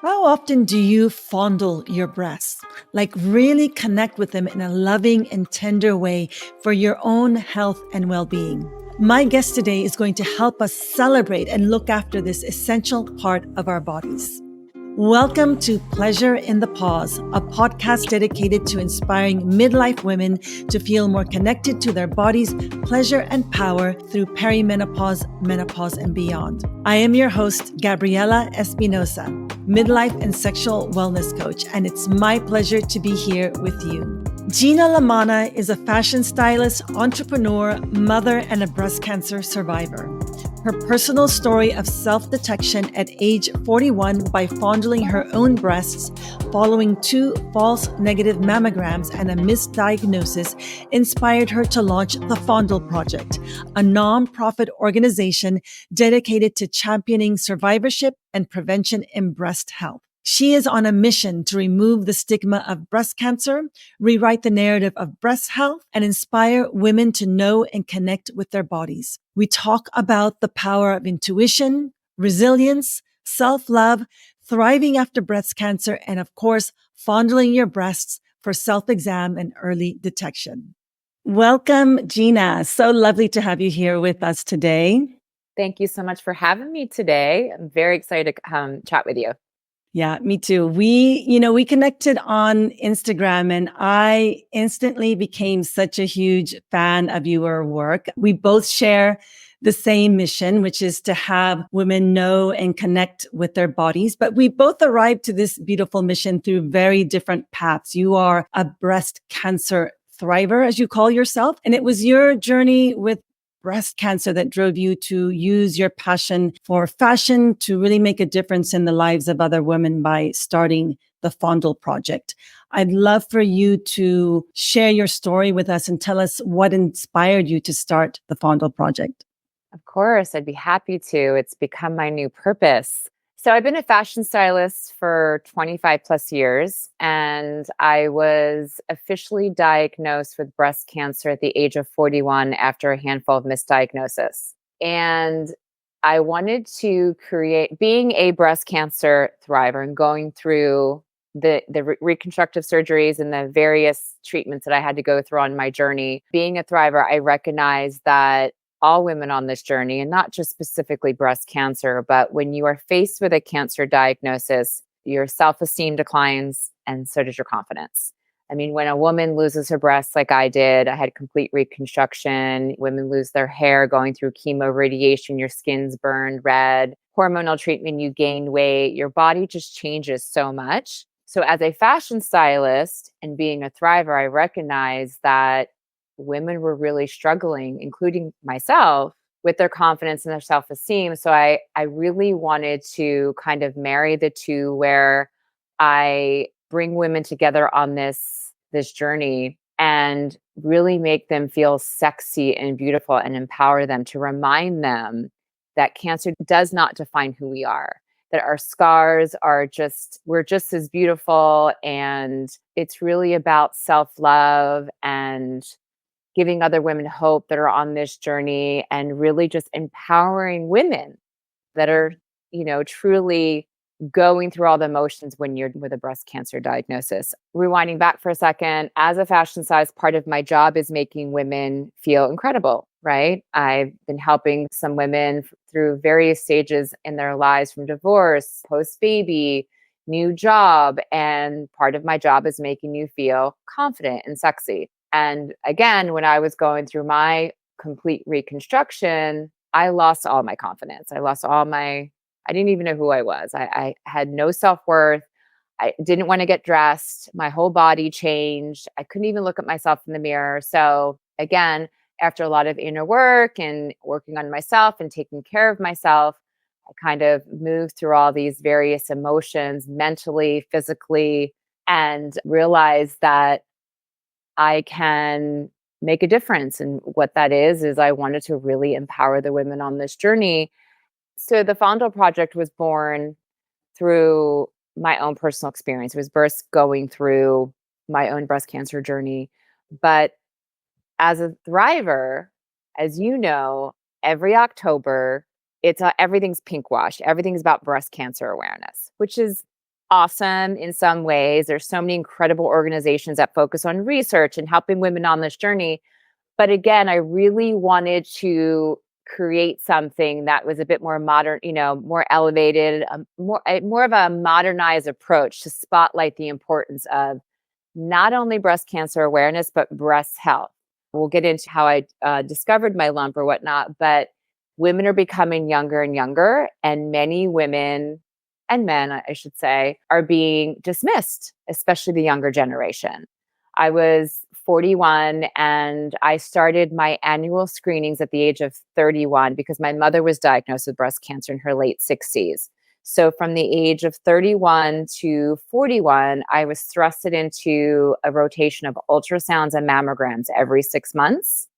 How often do you fondle your breasts? Like really connect with them in a loving and tender way for your own health and well-being? My guest today is going to help us celebrate and look after this essential part of our bodies. Welcome to Pleasure in the Pause, a podcast dedicated to inspiring midlife women to feel more connected to their bodies, pleasure, and power through perimenopause, menopause, and beyond. I am your host, Gabriella Espinosa, midlife and sexual wellness coach, and it's my pleasure to be here with you. Gina Lamanna is a fashion stylist, entrepreneur, mother, and a breast cancer survivor. Her personal story of self-detection at age 41 by fondling her own breasts following 2 false negative mammograms and a misdiagnosis inspired her to launch the Fondle Project, a non-profit organization dedicated to championing survivorship and prevention in breast health. She is on a mission to remove the stigma of breast cancer, rewrite the narrative of breast health, and inspire women to know and connect with their bodies. We talk about the power of intuition, resilience, self-love, thriving after breast cancer, and of course, fondling your breasts for self-exam and early detection. Welcome, Gina. So lovely to have you here with us today. Thank you so much for having me today. I'm very excited to chat with you. Yeah, me too. We connected on Instagram and I instantly became such a huge fan of your work. We both share the same mission, which is to have women know and connect with their bodies. But we both arrived to this beautiful mission through very different paths. You are a breast cancer thriver, as you call yourself. And it was your journey with breast cancer that drove you to use your passion for fashion to really make a difference in the lives of other women by starting the Fondle Project. I'd love for you to share your story with us and tell us what inspired you to start the Fondle Project. Of course, I'd be happy to. It's become my new purpose. So I've been a fashion stylist for 25 plus years, and I was officially diagnosed with breast cancer at the age of 41 after a handful of misdiagnoses. And I wanted to create, being a breast cancer thriver and going through the reconstructive surgeries and the various treatments that I had to go through on my journey. Being a thriver, I recognized that all women on this journey, and not just specifically breast cancer, but when you are faced with a cancer diagnosis, your self-esteem declines and so does your confidence. I mean, when a woman loses her breasts like I did, I had complete reconstruction. Women lose their hair going through chemo radiation, your skin's burned red, hormonal treatment, you gain weight, your body just changes so much. So as a fashion stylist and being a thriver, I recognized that women were really struggling, including myself, with their confidence and their self-esteem. So I really wanted to kind of marry the two, where I bring women together on this journey and really make them feel sexy and beautiful and empower them, to remind them that cancer does not define who we are, that our scars are we're just as beautiful. And it's really about self-love and giving other women hope that are on this journey, and really just empowering women that are, truly going through all the emotions when you're with a breast cancer diagnosis. Rewinding back for a second, as a fashion stylist, part of my job is making women feel incredible, right? I've been helping some women through various stages in their lives, from divorce, post-baby, new job. And part of my job is making you feel confident and sexy. And again, when I was going through my complete reconstruction, I lost all my confidence. I didn't even know who I was. I had no self-worth. I didn't want to get dressed. My whole body changed. I couldn't even look at myself in the mirror. So again, after a lot of inner work and working on myself and taking care of myself, I kind of moved through all these various emotions, mentally, physically, and realized that I can make a difference. And what that is I wanted to really empower the women on this journey. So the Fondle Project was born through my own personal experience. It was birthed going through my own breast cancer journey. But as a thriver, as you know, every October, everything's pink washed. Everything's about breast cancer awareness, which is awesome in some ways. There's so many incredible organizations that focus on research and helping women on this journey. But again, I really wanted to create something that was a bit more modern, more elevated, more of a modernized approach to spotlight the importance of not only breast cancer awareness, but breast health. We'll get into how I discovered my lump or whatnot, but women are becoming younger and younger, and many women and men, I should say, are being dismissed, especially the younger generation. I was 41 and I started my annual screenings at the age of 31 because my mother was diagnosed with breast cancer in her late 60s. So from the age of 31 to 41, I was thrusted into a rotation of ultrasounds and mammograms every 6 months.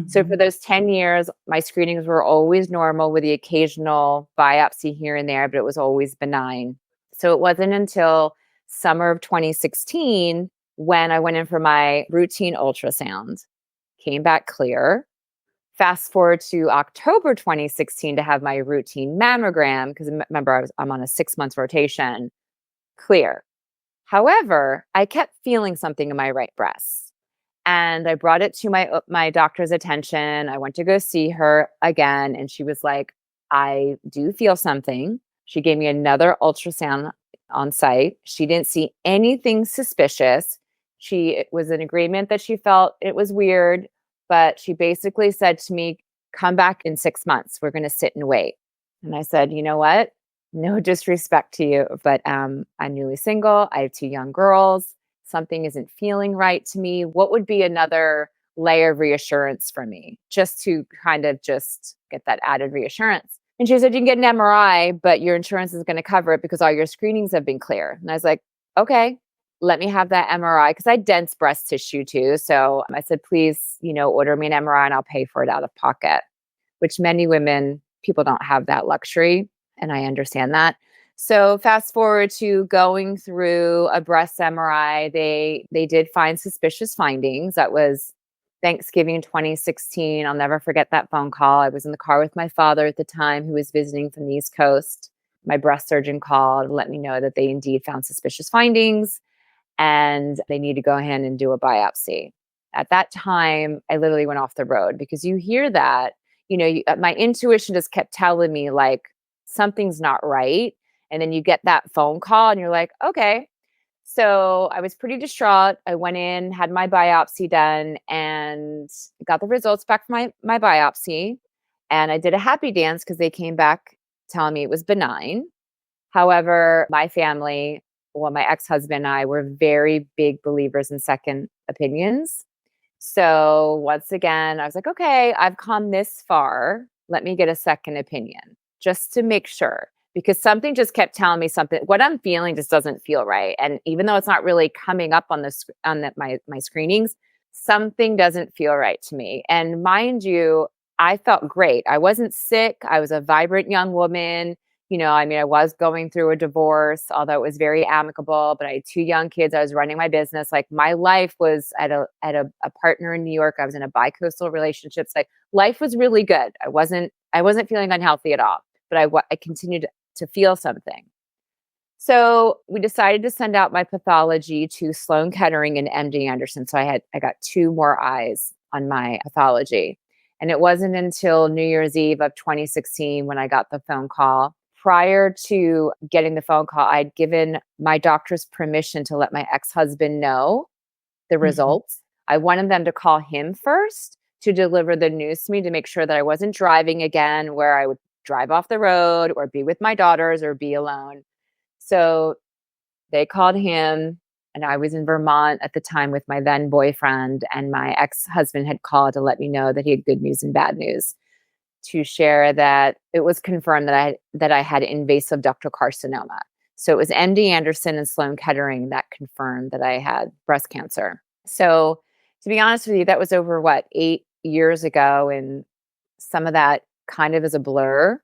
So for Mhm. those 10 years, my screenings were always normal with the occasional biopsy here and there, but it was always benign. So it wasn't until summer of 2016 when I went in for my routine ultrasound, came back clear. Fast forward to October 2016 to have my routine mammogram, because remember, I'm on a 6 month rotation, clear. However, I kept feeling something in my right breast. And I brought it to my doctor's attention. I went to go see her again, and she was like, I do feel something. She gave me another ultrasound on site. She didn't see anything suspicious. She was in agreement that she felt it was weird, but she basically said to me, come back in 6 months. We're going to sit and wait. And I said, you know what? No disrespect to you, but I'm newly single. I have two young girls. Something isn't feeling right to me. What would be another layer of reassurance for me just to kind of just get that added reassurance? And she said, you can get an MRI, but your insurance is going to cover it because all your screenings have been clear. And I was like, okay, let me have that MRI because I had dense breast tissue too. So I said, please, order me an MRI and I'll pay for it out of pocket, which many women, people don't have that luxury. And I understand that. So fast forward to going through a breast MRI, they did find suspicious findings. That was Thanksgiving 2016. I'll never forget that phone call. I was in the car with my father at the time, who was visiting from the East Coast. My breast surgeon called to let me know that they indeed found suspicious findings and they need to go ahead and do a biopsy. At that time, I literally went off the road because you hear that, my intuition just kept telling me like something's not right. And then you get that phone call and you're like, okay. So I was pretty distraught. I went in, had my biopsy done, and got the results back from my biopsy. And I did a happy dance because they came back telling me it was benign. However, my family, well, my ex-husband and I were very big believers in second opinions. So once again, I was like, okay, I've come this far. Let me get a second opinion just to make sure. Because something just kept telling me something. What I'm feeling just doesn't feel right. And even though it's not really coming up on my screenings, something doesn't feel right to me. And mind you, I felt great. I wasn't sick. I was a vibrant young woman. I was going through a divorce, although it was very amicable, but I had two young kids. I was running my business. Like my life was at a partner in New York. I was in a bi-coastal relationship. Like life was really good. I wasn't feeling unhealthy at all, but I continued to feel something. So we decided to send out my pathology to Sloan Kettering and MD Anderson. So I got two more eyes on my pathology. And it wasn't until New Year's Eve of 2016 when I got the phone call. Prior to getting the phone call, I'd given my doctors permission to let my ex-husband know the Mhm. results. I wanted them to call him first to deliver the news to me to make sure that I wasn't driving again, where I would drive off the road or be with my daughters or be alone. So they called him, and I was in Vermont at the time with my then boyfriend, and my ex-husband had called to let me know that he had good news and bad news, to share that it was confirmed that I had invasive ductal carcinoma. So it was MD Anderson and Sloan Kettering that confirmed that I had breast cancer. So to be honest with you, that was over 8 years ago, and some of that kind of is a blur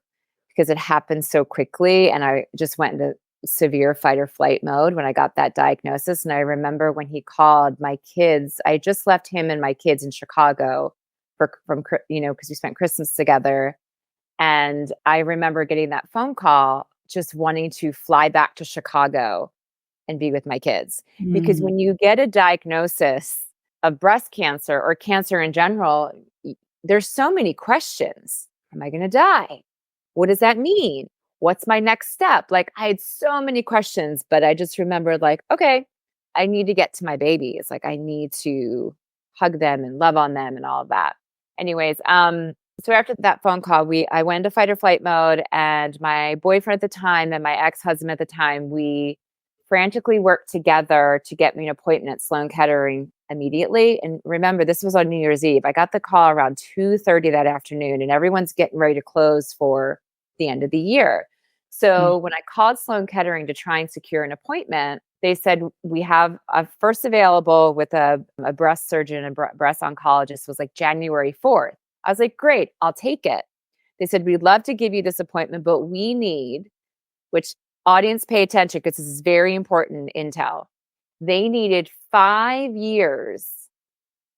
because it happened so quickly, and I just went into severe fight or flight mode when I got that diagnosis. And I remember when he called my kids, I just left him and my kids in Chicago because we spent Christmas together. And I remember getting that phone call just wanting to fly back to Chicago and be with my kids. Because Mm. when you get a diagnosis of breast cancer or cancer in general, there's so many questions. Am I going to die? What does that mean? What's my next step? Like, I had so many questions, but I just remembered, like, okay, I need to get to my babies. Like, I need to hug them and love on them and all of that. Anyways, so after that phone call, I went into fight or flight mode, and my boyfriend at the time and my ex-husband at the time, we frantically worked together to get me an appointment at Sloan Kettering immediately. And remember, this was on New Year's Eve. I got the call around 2:30 that afternoon, and everyone's getting ready to close for the end of the year. Mm. So when I called Sloan Kettering to try and secure an appointment, they said, we have a first available with a breast surgeon and breast oncologist was like January 4th. I was like, great, I'll take it. They said, we'd love to give you this appointment, but we need, which audience pay attention because this is very important intel. They needed 5 years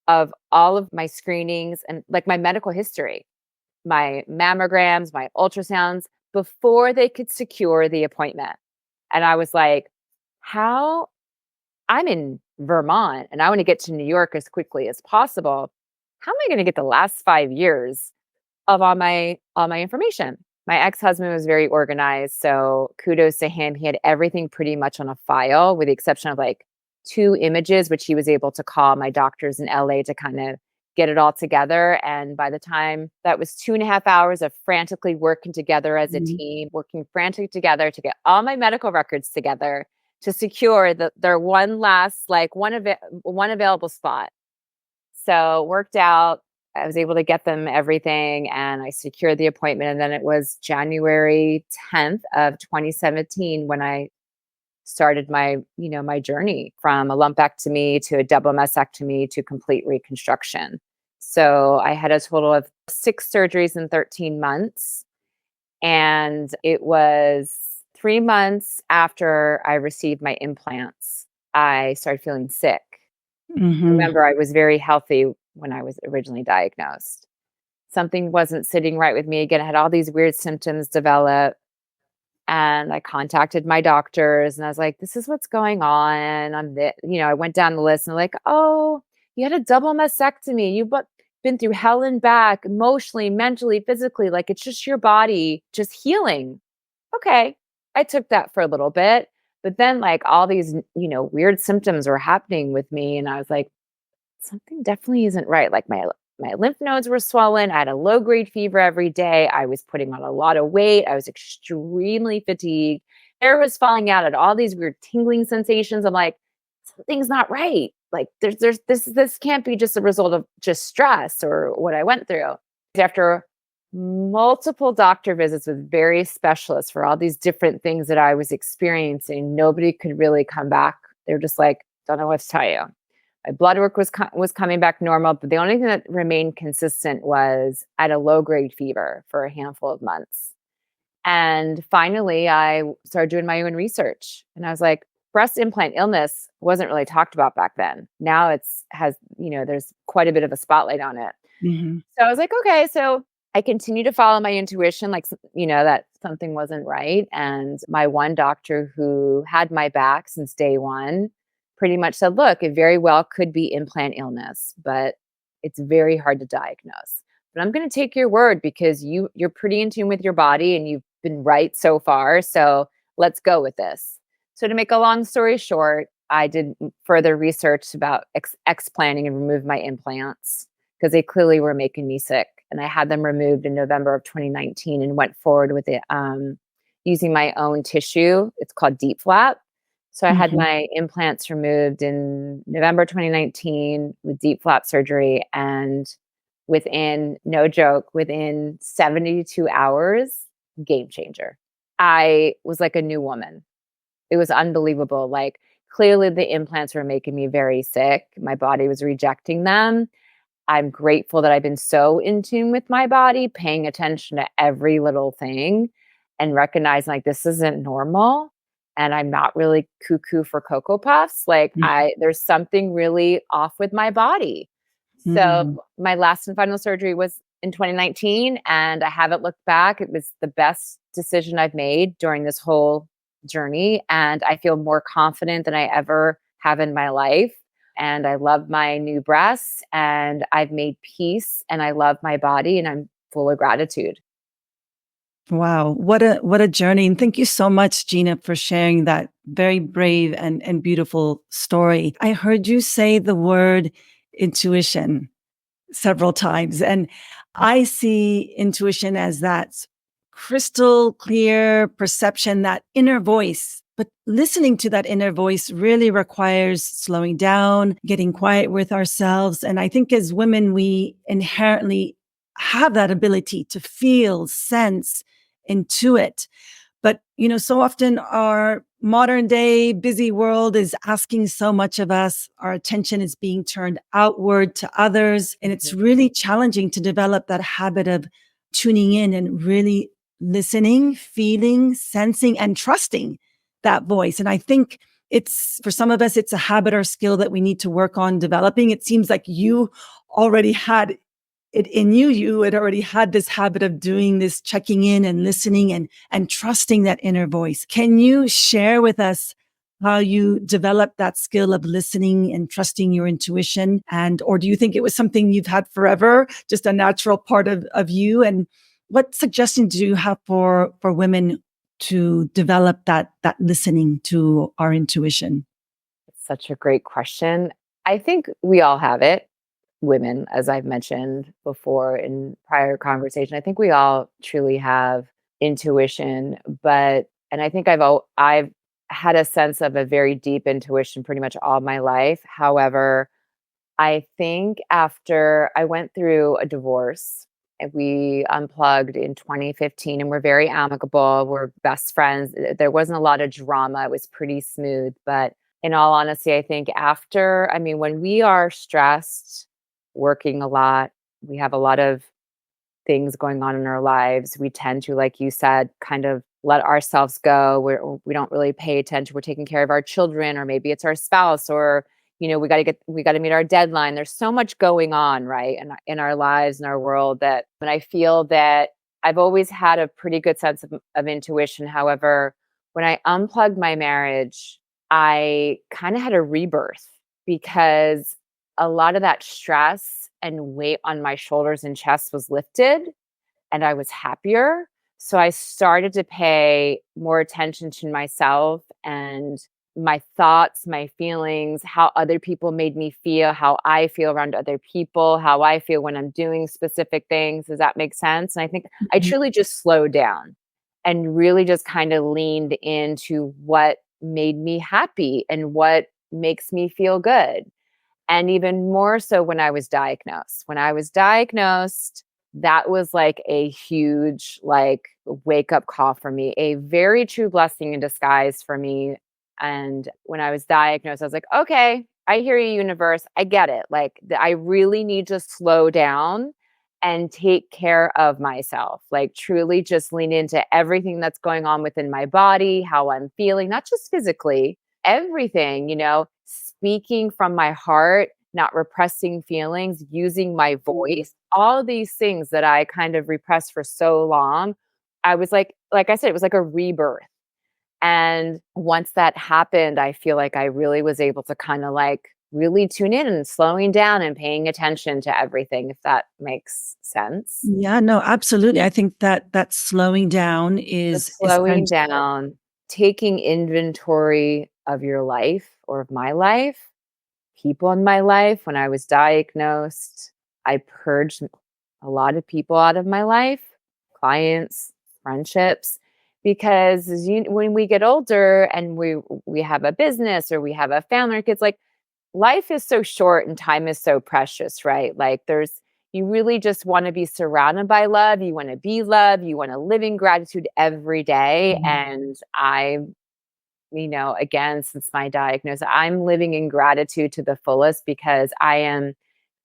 of all of my screenings and like my medical history, my mammograms, my ultrasounds before they could secure the appointment. And I was like, how? I'm in Vermont and I want to get to New York as quickly as possible. How am I going to get the last 5 years of all my information? My ex-husband was very organized, so kudos to him. He had everything pretty much on a file with the exception of like 2 images, which he was able to call my doctors in LA to kind of get it all together. And by the time that was 2.5 hours of frantically working together as a Mm. team, working frantically together to get all my medical records together to secure their one last, like one available spot. So worked out. I was able to get them everything and I secured the appointment. And then it was January 10th of 2017 when I started my journey from a lumpectomy to a double mastectomy to complete reconstruction. So I had a total of 6 surgeries in 13 months. And it was 3 months after I received my implants, I started feeling sick. Mhm. Remember, I was very healthy when I was originally diagnosed. Something wasn't sitting right with me. Again, I had all these weird symptoms develop. And I contacted my doctors and I was like, this is what's going on. I went down the list and like, oh, you had a double mastectomy. You've been through hell and back emotionally, mentally, physically. Like it's just your body just healing. Okay. I took that for a little bit. But then like all these, weird symptoms were happening with me. And I was like, something definitely isn't right. Like my lymph nodes were swollen. I had a low grade fever every day. I was putting on a lot of weight. I was extremely fatigued. Hair was falling out. I had all these weird tingling sensations. I'm like, something's not right. Like there's this can't be just a result of just stress or what I went through. After multiple doctor visits with various specialists for all these different things that I was experiencing, nobody could really come back. They're just like, don't know what to tell you. My blood work was coming back normal, but the only thing that remained consistent was I had a low grade fever for a handful of months. And finally, I started doing my own research, and I was like, breast implant illness wasn't really talked about back then. Now there's quite a bit of a spotlight on it. Mhm. So I was like, okay, so I continue to follow my intuition, like, that something wasn't right. And my one doctor who had my back since day one pretty much said, look, it very well could be implant illness, but it's very hard to diagnose. But I'm going to take your word because you're pretty in tune with your body and you've been right so far. So let's go with this. So to make a long story short, I did further research about explanting and remove my implants because they clearly were making me sick. And I had them removed in November of 2019 and went forward with it using my own tissue. It's called deep flap. So I had Mhm. my implants removed in November 2019 with deep flap surgery. And no joke, within 72 hours, game changer. I was like a new woman. It was unbelievable. Like clearly the implants were making me very sick. My body was rejecting them. I'm grateful that I've been so in tune with my body, paying attention to every little thing and recognizing like this isn't normal and I'm not really cuckoo for Cocoa Puffs. Like Mhm. there's something really off with my body. Mhm. So my last and final surgery was in 2019 and I haven't looked back. It was the best decision I've made during this whole journey. And I feel more confident than I ever have in my life. And I love my new breasts and I've made peace and I love my body and I'm full of gratitude. Wow, what a journey. And thank you so much, Gina, for sharing that very brave and beautiful story. I heard you say the word intuition several times. And I see intuition as that crystal clear perception, that inner voice. But listening to that inner voice really requires slowing down, getting quiet with ourselves. And I think as women, we inherently have that ability to feel, sense, intuit. But, so often our modern day busy world is asking so much of us. Our attention is being turned outward to others. And it's Mhm. really challenging to develop that habit of tuning in and really listening, feeling, sensing, and trusting that voice. And I think it's for some of us, it's a habit or skill that we need to work on developing. It seems like you already had it in you. You had already had this habit of doing this, checking in and listening and trusting that inner voice. Can you share with us how you developed that skill of listening and trusting your intuition? Or do you think it was something you've had forever, just a natural part of you? And what suggestions do you have for women to develop that listening to our intuition? It's such a great question. I think we all have it, women, as I've mentioned before in prior conversation. I think we all truly have intuition, and I think I've had a sense of a very deep intuition pretty much all my life. However, I think after I went through a divorce, and we unplugged in 2015 and we're very amicable. We're best friends. There wasn't a lot of drama. It was pretty smooth. But in all honesty, I think when we are stressed, working a lot, we have a lot of things going on in our lives, we tend to, like you said, kind of let ourselves go. We don't really pay attention. We're taking care of our children, or maybe it's our spouse, or we got to meet our deadline. There's so much going on, right, in our lives, in our world, that when I feel that I've always had a pretty good sense of intuition. However, when I unplugged my marriage, I kind of had a rebirth because a lot of that stress and weight on my shoulders and chest was lifted and I was happier. So I started to pay more attention to myself and my thoughts, my feelings, how other people made me feel, how I feel around other people, how I feel when I'm doing specific things. Does that make sense? And I think I truly just slowed down and really just kind of leaned into what made me happy and what makes me feel good. And even more so when I was diagnosed. When I was diagnosed, that was like a huge wake up call for me, a very true blessing in disguise for me. And when I was diagnosed, I was like, okay, I hear you, universe. I get it. I really need to slow down and take care of myself. Like, truly just lean into everything that's going on within my body, how I'm feeling, not just physically, everything, speaking from my heart, not repressing feelings, using my voice, all these things that I kind of repressed for so long. I was like I said, it was like a rebirth. And once that happened, I feel like I really was able to kind of really tune in and slowing down and paying attention to everything, if that makes sense. Yeah, no, absolutely. I think that slowing down is Just slowing essential. down, taking inventory of your life or of my life, people in my life. When I was diagnosed, I purged a lot of people out of my life, clients, friendships, because when we get older and we have a business or we have a family or kids, life is so short and time is so precious, right? You really just want to be surrounded by love. You want to be loved. You want to live in gratitude every day. And again, since my diagnosis, I'm living in gratitude to the fullest because I am,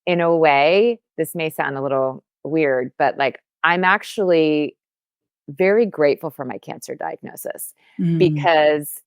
in a way, this may sound a little weird, but I'm actually very grateful for my cancer diagnosis Mm, because,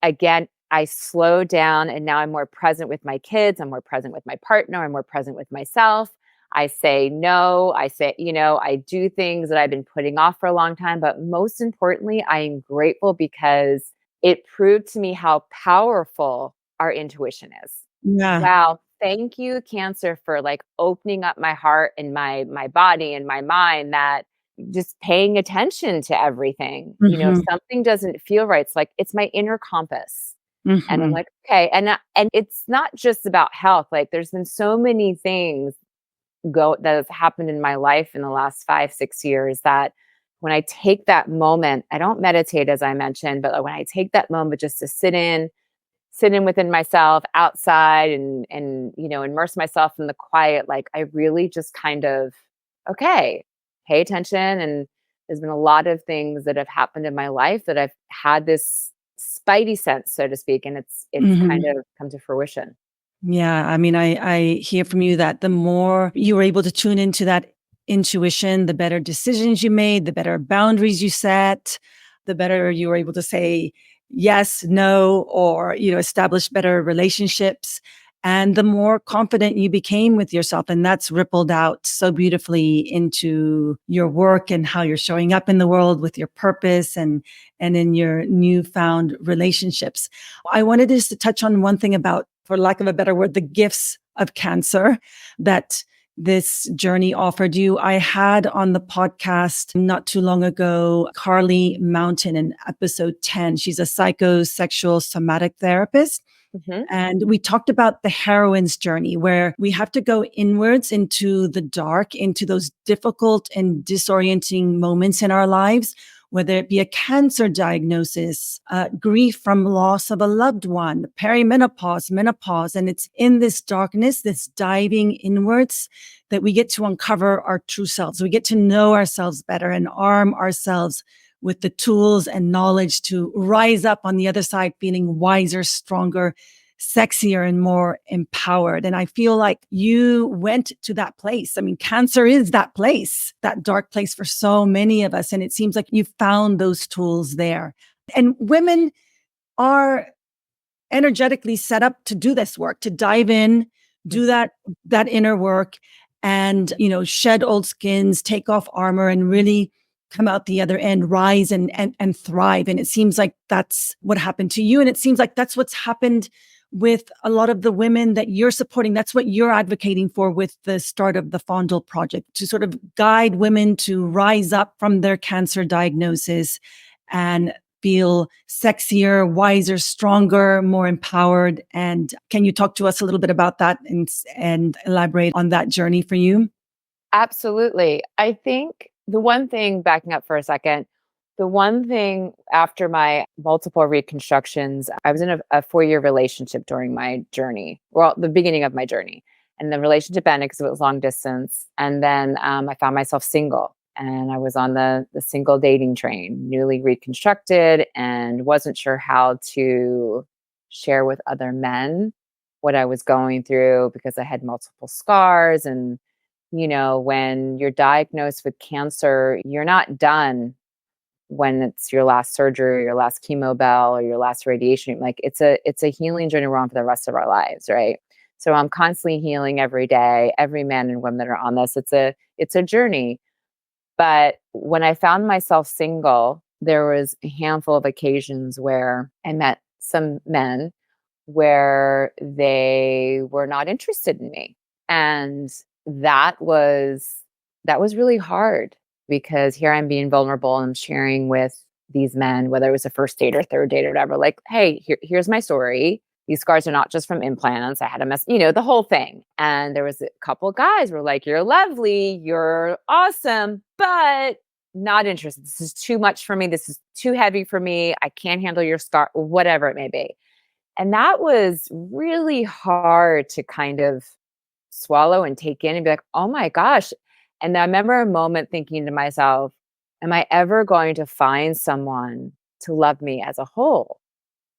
again, I slowed down and now I'm more present with my kids. I'm more present with my partner. I'm more present with myself. I say no. I do things that I've been putting off for a long time. But most importantly, I am grateful because it proved to me how powerful our intuition is. Yeah. Wow. Thank you, Cancer, for like opening up my heart and my body and my mind, that just paying attention to everything. If Hmm. something doesn't feel right, it's like it's my inner compass. And I'm Hmm. like, okay. And it's not just about health. Like there's been so many things go that has happened in my life in the last 5, 6 years, that when I take that moment, I don't meditate, as I mentioned, but when I take that moment just to sit in within myself outside, and immerse myself in the quiet, like I really just kind of, okay, pay attention. And there's been a lot of things that have happened in my life that I've had this spidey sense, so to speak, and it's kind Hmm. of come to fruition. Yeah, I mean, I hear from you that the more you were able to tune into that intuition, the better decisions you made, the better boundaries you set, the better you were able to say yes, no, or establish better relationships, and the more confident you became with yourself, and that's rippled out so beautifully into your work and how you're showing up in the world with your purpose and in your newfound relationships. I wanted just to touch on one thing about, for lack of a better word, the gifts of cancer that this journey offered you. I had on the podcast not too long ago Carly Mountain in episode 10. She's a psychosexual somatic therapist. Hmm. And we talked about the heroine's journey, where we have to go inwards into the dark, into those difficult and disorienting moments in our lives, whether it be a cancer diagnosis, grief from loss of a loved one, perimenopause, menopause. And it's in this darkness, this diving inwards, that we get to uncover our true selves. We get to know ourselves better and arm ourselves with the tools and knowledge to rise up on the other side, feeling wiser, stronger, sexier, and more empowered. And I feel like you went to that place. I mean, cancer is that place, that dark place for so many of us. And it seems like you found those tools there. And women are energetically set up to do this work, to dive in, do that inner work, and shed old skins, take off armor, and really come out the other end, rise and thrive. And it seems like that's what happened to you, and it seems like that's what's happened with a lot of the women that you're supporting. That's what you're advocating for with the start of the Fondle Project, to sort of guide women to rise up from their cancer diagnosis and feel sexier, wiser, stronger, more empowered. And can you talk to us a little bit about that and elaborate on that journey for you? Absolutely. I think the one thing, backing up for a second, the one thing after my multiple reconstructions, I was in a 4-year relationship during my journey, well, the beginning of my journey. And the relationship ended because it was long distance. And then I found myself single, and I was on the single dating train, newly reconstructed, and wasn't sure how to share with other men what I was going through because I had multiple scars. And when you're diagnosed with cancer, you're not done when it's your last surgery, or your last chemo bell, or your last radiation. Like it's a healing journey we're on for the rest of our lives, right? So I'm constantly healing every day. Every man and woman that are on this, it's a journey. But when I found myself single, there was a handful of occasions where I met some men where they were not interested in me. And that was that was really hard, because here I'm being vulnerable and I'm sharing with these men, whether it was a first date or third date or whatever, like, hey, here's my story. These scars are not just from implants. I had a mess, the whole thing. And there was a couple guys were like, you're lovely, you're awesome, but not interested. This is too much for me. This is too heavy for me. I can't handle your scar, whatever it may be. And that was really hard to kind of swallow and take in and be like, oh my gosh. And I remember a moment thinking to myself, am I ever going to find someone to love me as a whole,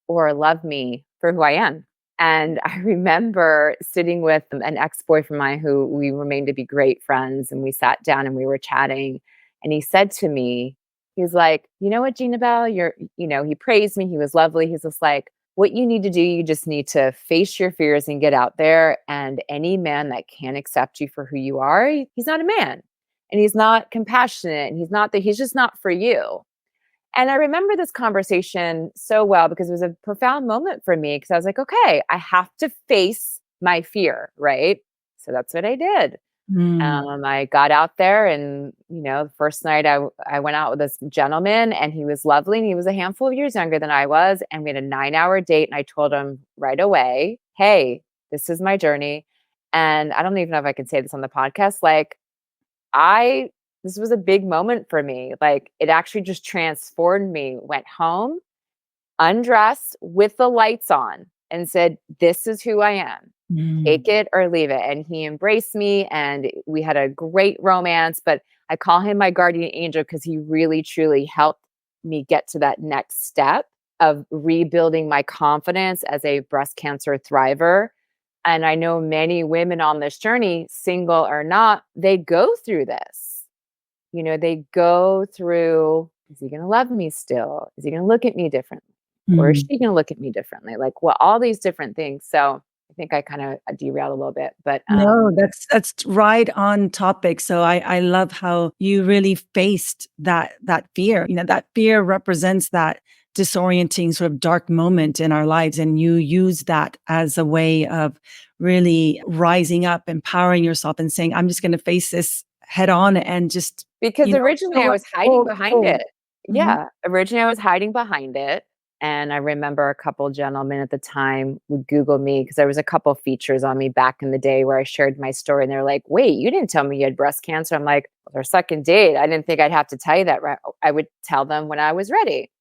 or love me for who I am? And I remember sitting with an ex boyfriend of mine who we remained to be great friends. And we sat down and we were chatting. And he said to me, he's like, you know what, Gina Bell, he praised me. He was lovely. He's just like, what you need to do, you just need to face your fears and get out there. And any man that can't accept you for who you are, he's not a man, and he's not compassionate, and he's just not for you. And I remember this conversation so well because it was a profound moment for me because I was like, okay, I have to face my fear, right? So that's what I did. Mm. I got out there, and the first night I went out with this gentleman, and he was lovely, and he was a handful of years younger than I was, and we had a 9-hour date, and I told him right away, "Hey, this is my journey." And I don't even know if I can say this on the podcast. Like, I this was a big moment for me. Like, it actually just transformed me. Went home, undressed with the lights on, and said, "This is who I am. Mm. Take it or leave it." And he embraced me, and we had a great romance, but I call him my guardian angel because he really truly helped me get to that next step of rebuilding my confidence as a breast cancer thriver. And I know many women on this journey, single or not, they go through this. They go through, is he going to love me still? Is he going to look at me differently? Or is Mm. she going to look at me differently? Like, well, all these different things. So I think I kind of derailed a little bit, but No, that's right on topic. So I love how you really faced that fear. That fear represents that disorienting sort of dark moment in our lives, and you use that as a way of really rising up, empowering yourself, and saying, "I'm just going to face this head on and just because originally I show up was hiding whole." behind Whole. it. Mhm. Yeah, originally I was hiding behind it, and I remember a couple gentlemen at the time would Google me because there was a couple features on me back in the day where I shared my story, and they're like, "Wait, you didn't tell me you had breast cancer." I'm like, "Well, our second date, I didn't think I'd have to tell you that, right?" I would tell them when I was ready.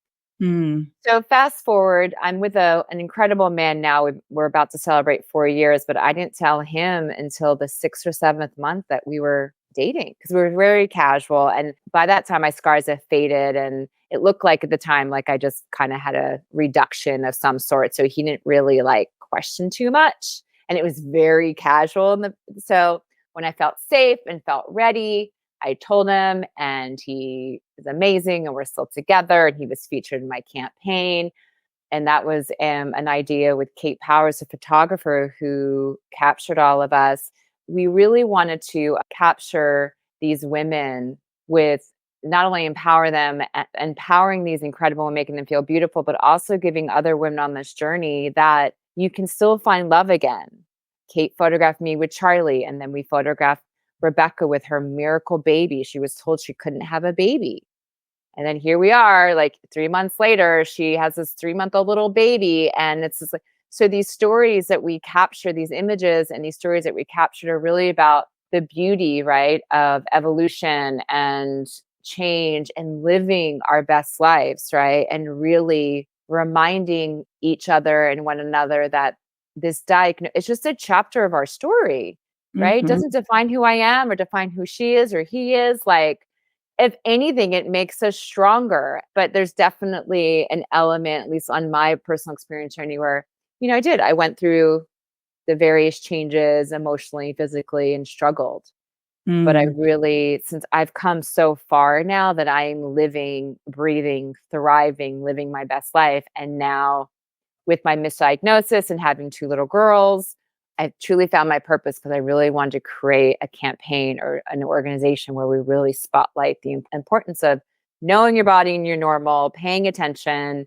Mm. So fast forward, I'm with an incredible man now. We're about to celebrate 4 years, but I didn't tell him until the 6th or 7th month that we were dating because we were very casual. And by that time, my scars have faded, and it looked like at the time like I just kind of had a reduction of some sort. So he didn't really like question too much, and it was very casual. So when I felt safe and felt ready, I told him, and he is amazing, and we're still together. And he was featured in my campaign. And that was an idea with Kate Powers, a photographer who captured all of us. We really wanted to capture these women with not only empower them, empowering these incredible and making them feel beautiful, but also giving other women on this journey that you can still find love again. Kate photographed me with Charlie, and then we photographed Rebecca with her miracle baby. She was told she couldn't have a baby. And then here we are, like 3 months later, she has this 3-month-old little baby. And it's just like, so these stories that we capture, these images and these stories that we captured are really about the beauty, right, of evolution and change and living our best lives, right? And really reminding each other and one another that this diagnosis, it's just a chapter of our story, right? It Mhm. doesn't define who I am or define who she is or he is. Like, if anything, it makes us stronger. But there's definitely an element, at least on my personal experience journey, where, I went through the various changes emotionally, physically, and struggled. But I Mm. really, since I've come so far now that I'm living, breathing, thriving, living my best life. And now with my misdiagnosis and having two little girls, I truly found my purpose because I really wanted to create a campaign or an organization where we really spotlight the importance of knowing your body and your normal, paying attention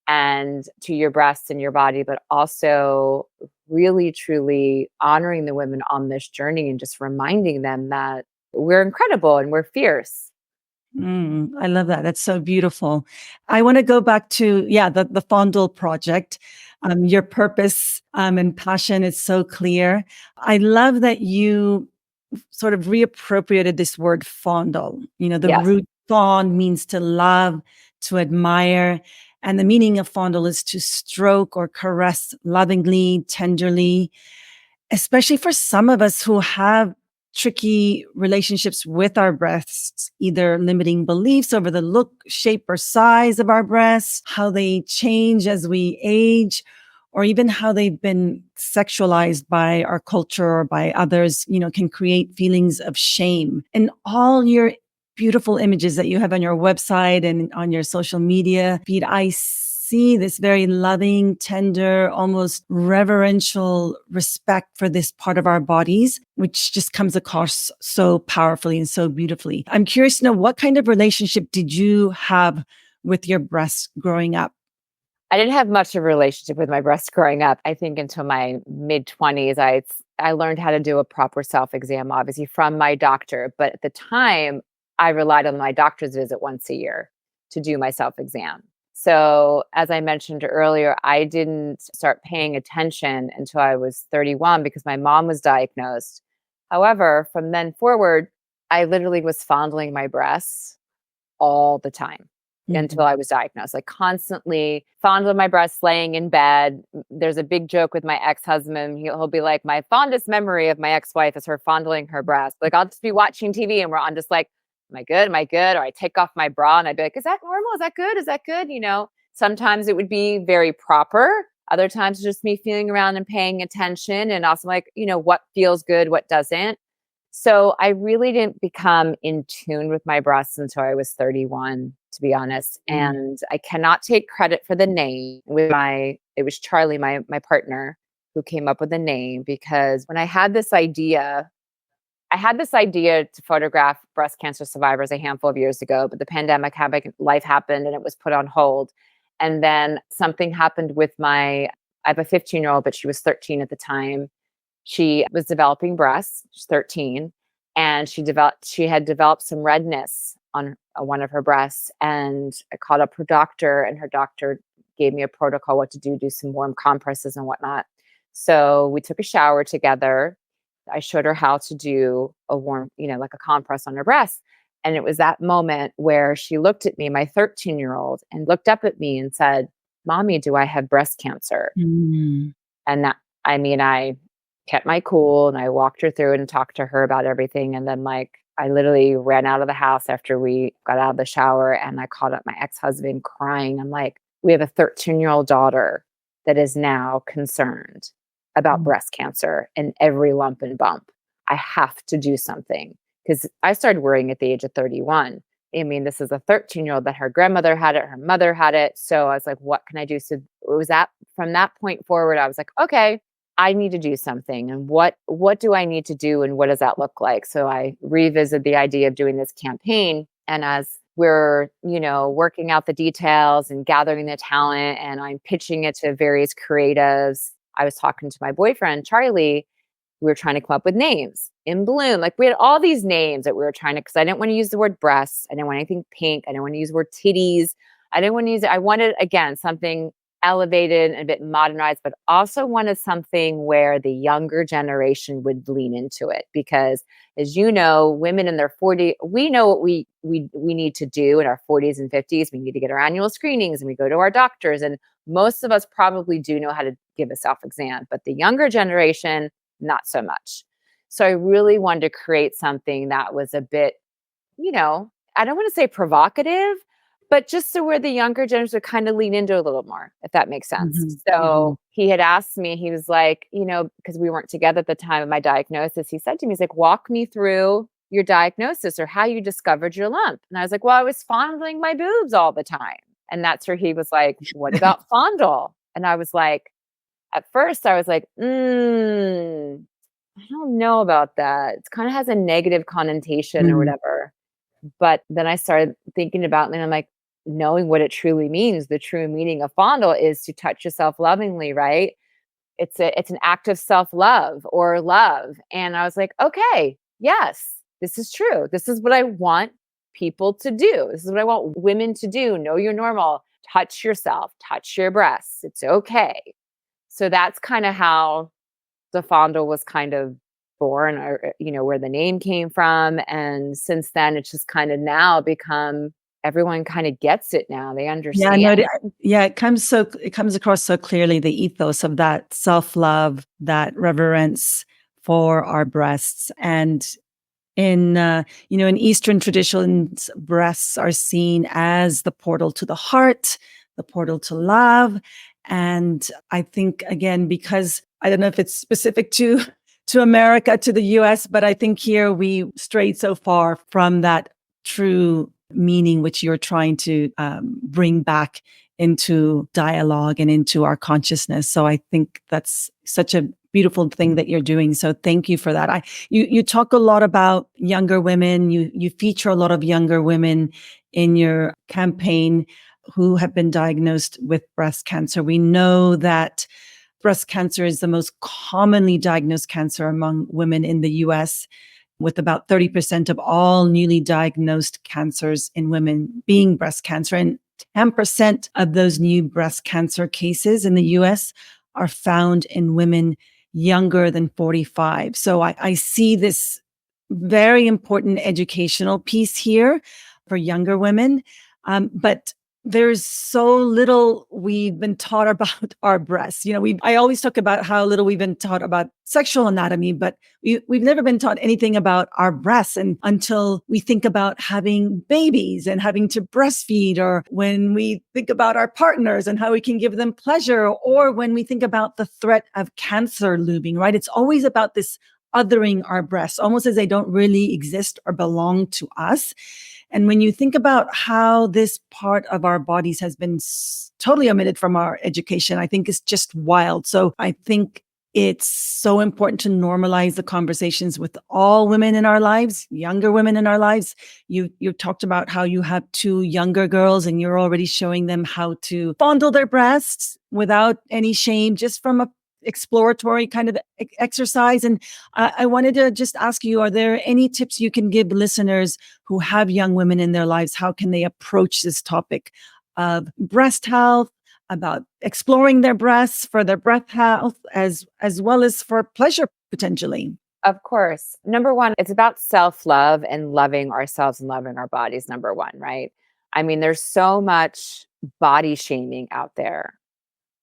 and to your breasts and your body, but also really truly honoring the women on this journey and just reminding them that we're incredible and we're fierce. I love that. That's so beautiful. I want to go back to, yeah, the Fondle Project. Your purpose and passion is so clear. I love that you sort of reappropriated this word fondle. The Yes. root fond means to love, to admire. And the meaning of fondle is to stroke or caress lovingly, tenderly, especially for some of us who have tricky relationships with our breasts, either limiting beliefs over the look, shape, or size of our breasts, how they change as we age, or even how they've been sexualized by our culture or by others, can create feelings of shame. And all your beautiful images that you have on your website and on your social media feed, I see this very loving, tender, almost reverential respect for this part of our bodies, which just comes across so powerfully and so beautifully. I'm curious to know, what kind of relationship did you have with your breasts growing up? I didn't have much of a relationship with my breasts growing up. I think until my mid-20s, I learned how to do a proper self-exam, obviously from my doctor. But at the time, I relied on my doctor's visit once a year to do my self-exam. So as I mentioned earlier, I didn't start paying attention until I was 31 because my mom was diagnosed. However, from then forward, I literally was fondling my breasts all the time until Mhm. I was diagnosed, like constantly fondling my breasts, laying in bed. There's a big joke with my ex-husband. He'll be like, my fondest memory of my ex-wife is her fondling her breast. Like I'll just be watching TV and I'm just like, am I good? Am I good? Or I take off my bra and I'd be like, is that normal? Is that good? Is that good? Sometimes it would be very proper. Other times just me feeling around and paying attention and also like, what feels good, what doesn't. So I really didn't become in tune with my breasts until I was 31, to be honest. Mm. And I cannot take credit for the name it was Charlie, my partner, who came up with the name because when I had this idea to photograph breast cancer survivors a handful of years ago, but the pandemic happened, life happened and it was put on hold. And then something happened with I have a 15-year-old, but she was 13 at the time. She was developing breasts, she's 13, and she had developed some redness on one of her breasts. And I called up her doctor, and her doctor gave me a protocol what to do some warm compresses and whatnot. So we took a shower together. I showed her how to do a warm, like a compress on her breast. And it was that moment where she looked at me, my 13-year-old, and looked up at me and said, Mommy, do I have breast cancer? Mm. And I kept my cool and I walked her through it and talked to her about everything. And then I literally ran out of the house after we got out of the shower and I called up my ex-husband crying. I'm like, we have a 13-year-old daughter that is now concerned about Mm. breast cancer and every lump and bump. I have to do something because I started worrying at the age of 31. I mean, this is a 13-year-old that her grandmother had it, her mother had it. So I was like, what can I do? So it was from that point forward, I was like, okay, I need to do something. And what do I need to do? And what does that look like? So I revisited the idea of doing this campaign. And as we're, working out the details and gathering the talent and I'm pitching it to various creatives, I was talking to my boyfriend, Charlie. We were trying to come up with names in Bloom. Like we had all these names that we were trying to, because I didn't want to use the word breasts. I didn't want anything pink. I didn't want to use the word titties. I didn't want to use it. I wanted, again, something elevated and a bit modernized, but also wanted something where the younger generation would lean into it. Because as you know, women in their 40s, we know what we need to do in our 40s and 50s. We need to get our annual screenings and we go to our doctors. And most of us probably do know how to give a self-exam, but the younger generation, not so much. So I really wanted to create something that was a bit, I don't want to say provocative, but just so where the younger generation would kind of lean into a little more, if that makes sense. Mhm. Mhm. So he had asked me, he was like, because we weren't together at the time of my diagnosis, he said to me, he's like, walk me through your diagnosis or how you discovered your lump. And I was like, well, I was fondling my boobs all the time. And that's where he was like, what about fondle? And I was like, at first I was like, I don't know about that. It kind of has a negative connotation or Mm. whatever. But then I started thinking about it and I'm like, knowing what it truly means, the true meaning of fondle is to touch yourself lovingly, right? It's an act of self-love or love. And I was like, okay, yes, this is true. This is what I want people to do. This is what I want women to do. Know you're normal. Touch yourself, touch your breasts. It's okay. So that's kind of how the fondle was kind of born or, where the name came from. And since then, it's just kind of now become everyone kind of gets it now. They Yeah, understand. no, it comes across so clearly, the ethos of that self-love, that reverence for our breasts. And in Eastern traditions, breasts are seen as the portal to the heart, the portal to love. And I think, again, because I don't know if it's specific to America, to the US, but I think here we strayed so far from that true meaning which you're trying to bring back into dialogue and into our consciousness. So I think that's such a beautiful thing that you're doing. So thank you for that. You talk a lot about younger women. You feature a lot of younger women in your campaign who have been diagnosed with breast cancer. We know that breast cancer is the most commonly diagnosed cancer among women in the US, with about 30% of all newly diagnosed cancers in women being breast cancer. And 10% of those new breast cancer cases in the US are found in women younger than 45. So I see this very important educational piece here for younger women. But there's so little we've been taught about our breasts. I always talk about how little we've been taught about sexual anatomy, but we've never been taught anything about our breasts, and until we think about having babies and having to breastfeed, or when we think about our partners and how we can give them pleasure, or when we think about the threat of cancer looming, right? It's always about this othering our breasts, almost as they don't really exist or belong to us. And when you think about how this part of our bodies has been totally omitted from our education, I think it's just wild. So I think it's so important to normalize the conversations with all women in our lives, younger women in our lives. You talked about how you have two younger girls and you're already showing them how to fondle their breasts without any shame, just from a exploratory kind of exercise. And I wanted to just ask you, are there any tips you can give listeners who have young women in their lives? How can they approach this topic of breast health, about exploring their breasts for their breast health, as well as for pleasure potentially? Of course. Number one, it's about self-love and loving ourselves and loving our bodies, number one, right? I mean, there's so much body shaming out there,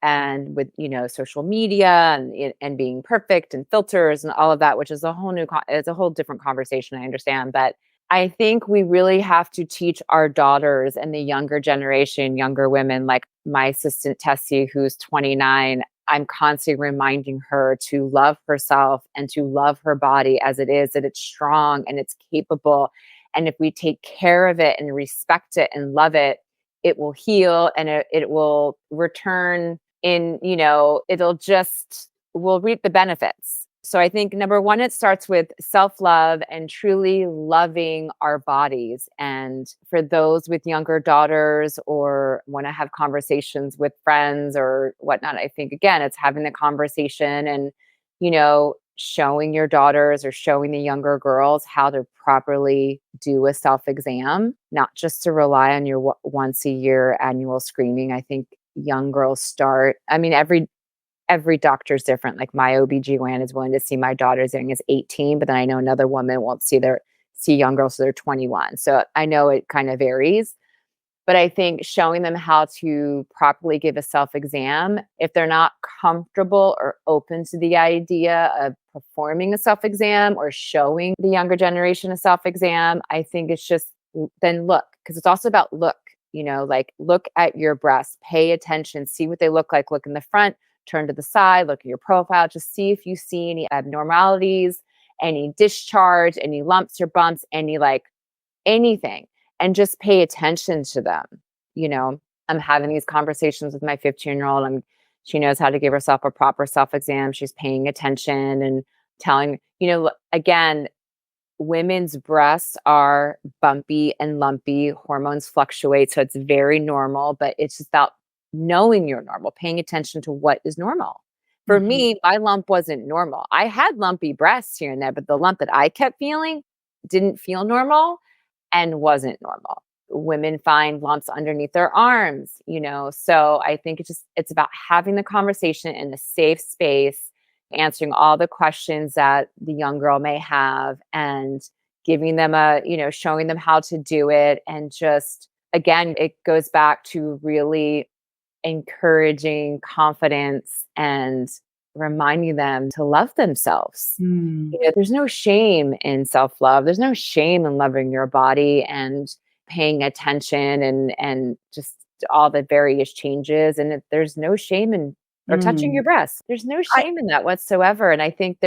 and with social media and being perfect and filters and all of that, which is a whole it's a whole different conversation, I understand. But I think we really have to teach our daughters and the younger generation, younger women, like my assistant Tessie, who's 29. I'm constantly reminding her to love herself and to love her body as it is, that it's strong and it's capable. And if we take care of it and respect it and love it, it will heal, and it will return in, we'll reap the benefits. So I think number one, it starts with self-love and truly loving our bodies. And for those with younger daughters or want to have conversations with friends or whatnot, I think, again, it's having the conversation and, showing your daughters or showing the younger girls how to properly do a self-exam, not just to rely on your once a year annual screening. I think young girls start, I mean, every doctor's different. Like my OBGYN is willing to see my daughter as young as 18, but then I know another woman won't see young girls till they're 21. So I know it kind of varies. But I think showing them how to properly give a self-exam, if they're not comfortable or open to the idea of performing a self-exam or showing the younger generation a self-exam, I think it's just, then look, because it's also about look, like look at your breasts, pay attention, see what they look like, look in the front, turn to the side, look at your profile, just see if you see any abnormalities, any discharge, any lumps or bumps, anything, and just pay attention to them. I'm having these conversations with my 15-year-old, and she knows how to give herself a proper self-exam. She's paying attention and telling, again, women's breasts are bumpy and lumpy. Hormones fluctuate. So it's very normal, but it's just about knowing you're normal, paying attention to what is normal. For me, my lump wasn't normal. I had lumpy breasts here and there, but the lump that I kept feeling didn't feel normal and wasn't normal. Women find lumps underneath their arms, so I think it's about having the conversation in a safe space, answering all the questions that the young girl may have, and giving them showing them how to do it. And just, again, it goes back to really encouraging confidence and reminding them to love themselves. There's no shame in self-love. There's no shame in loving your body and paying attention and just all the various changes. And there's no shame in or touching your breasts. There's no shame in that whatsoever. And I think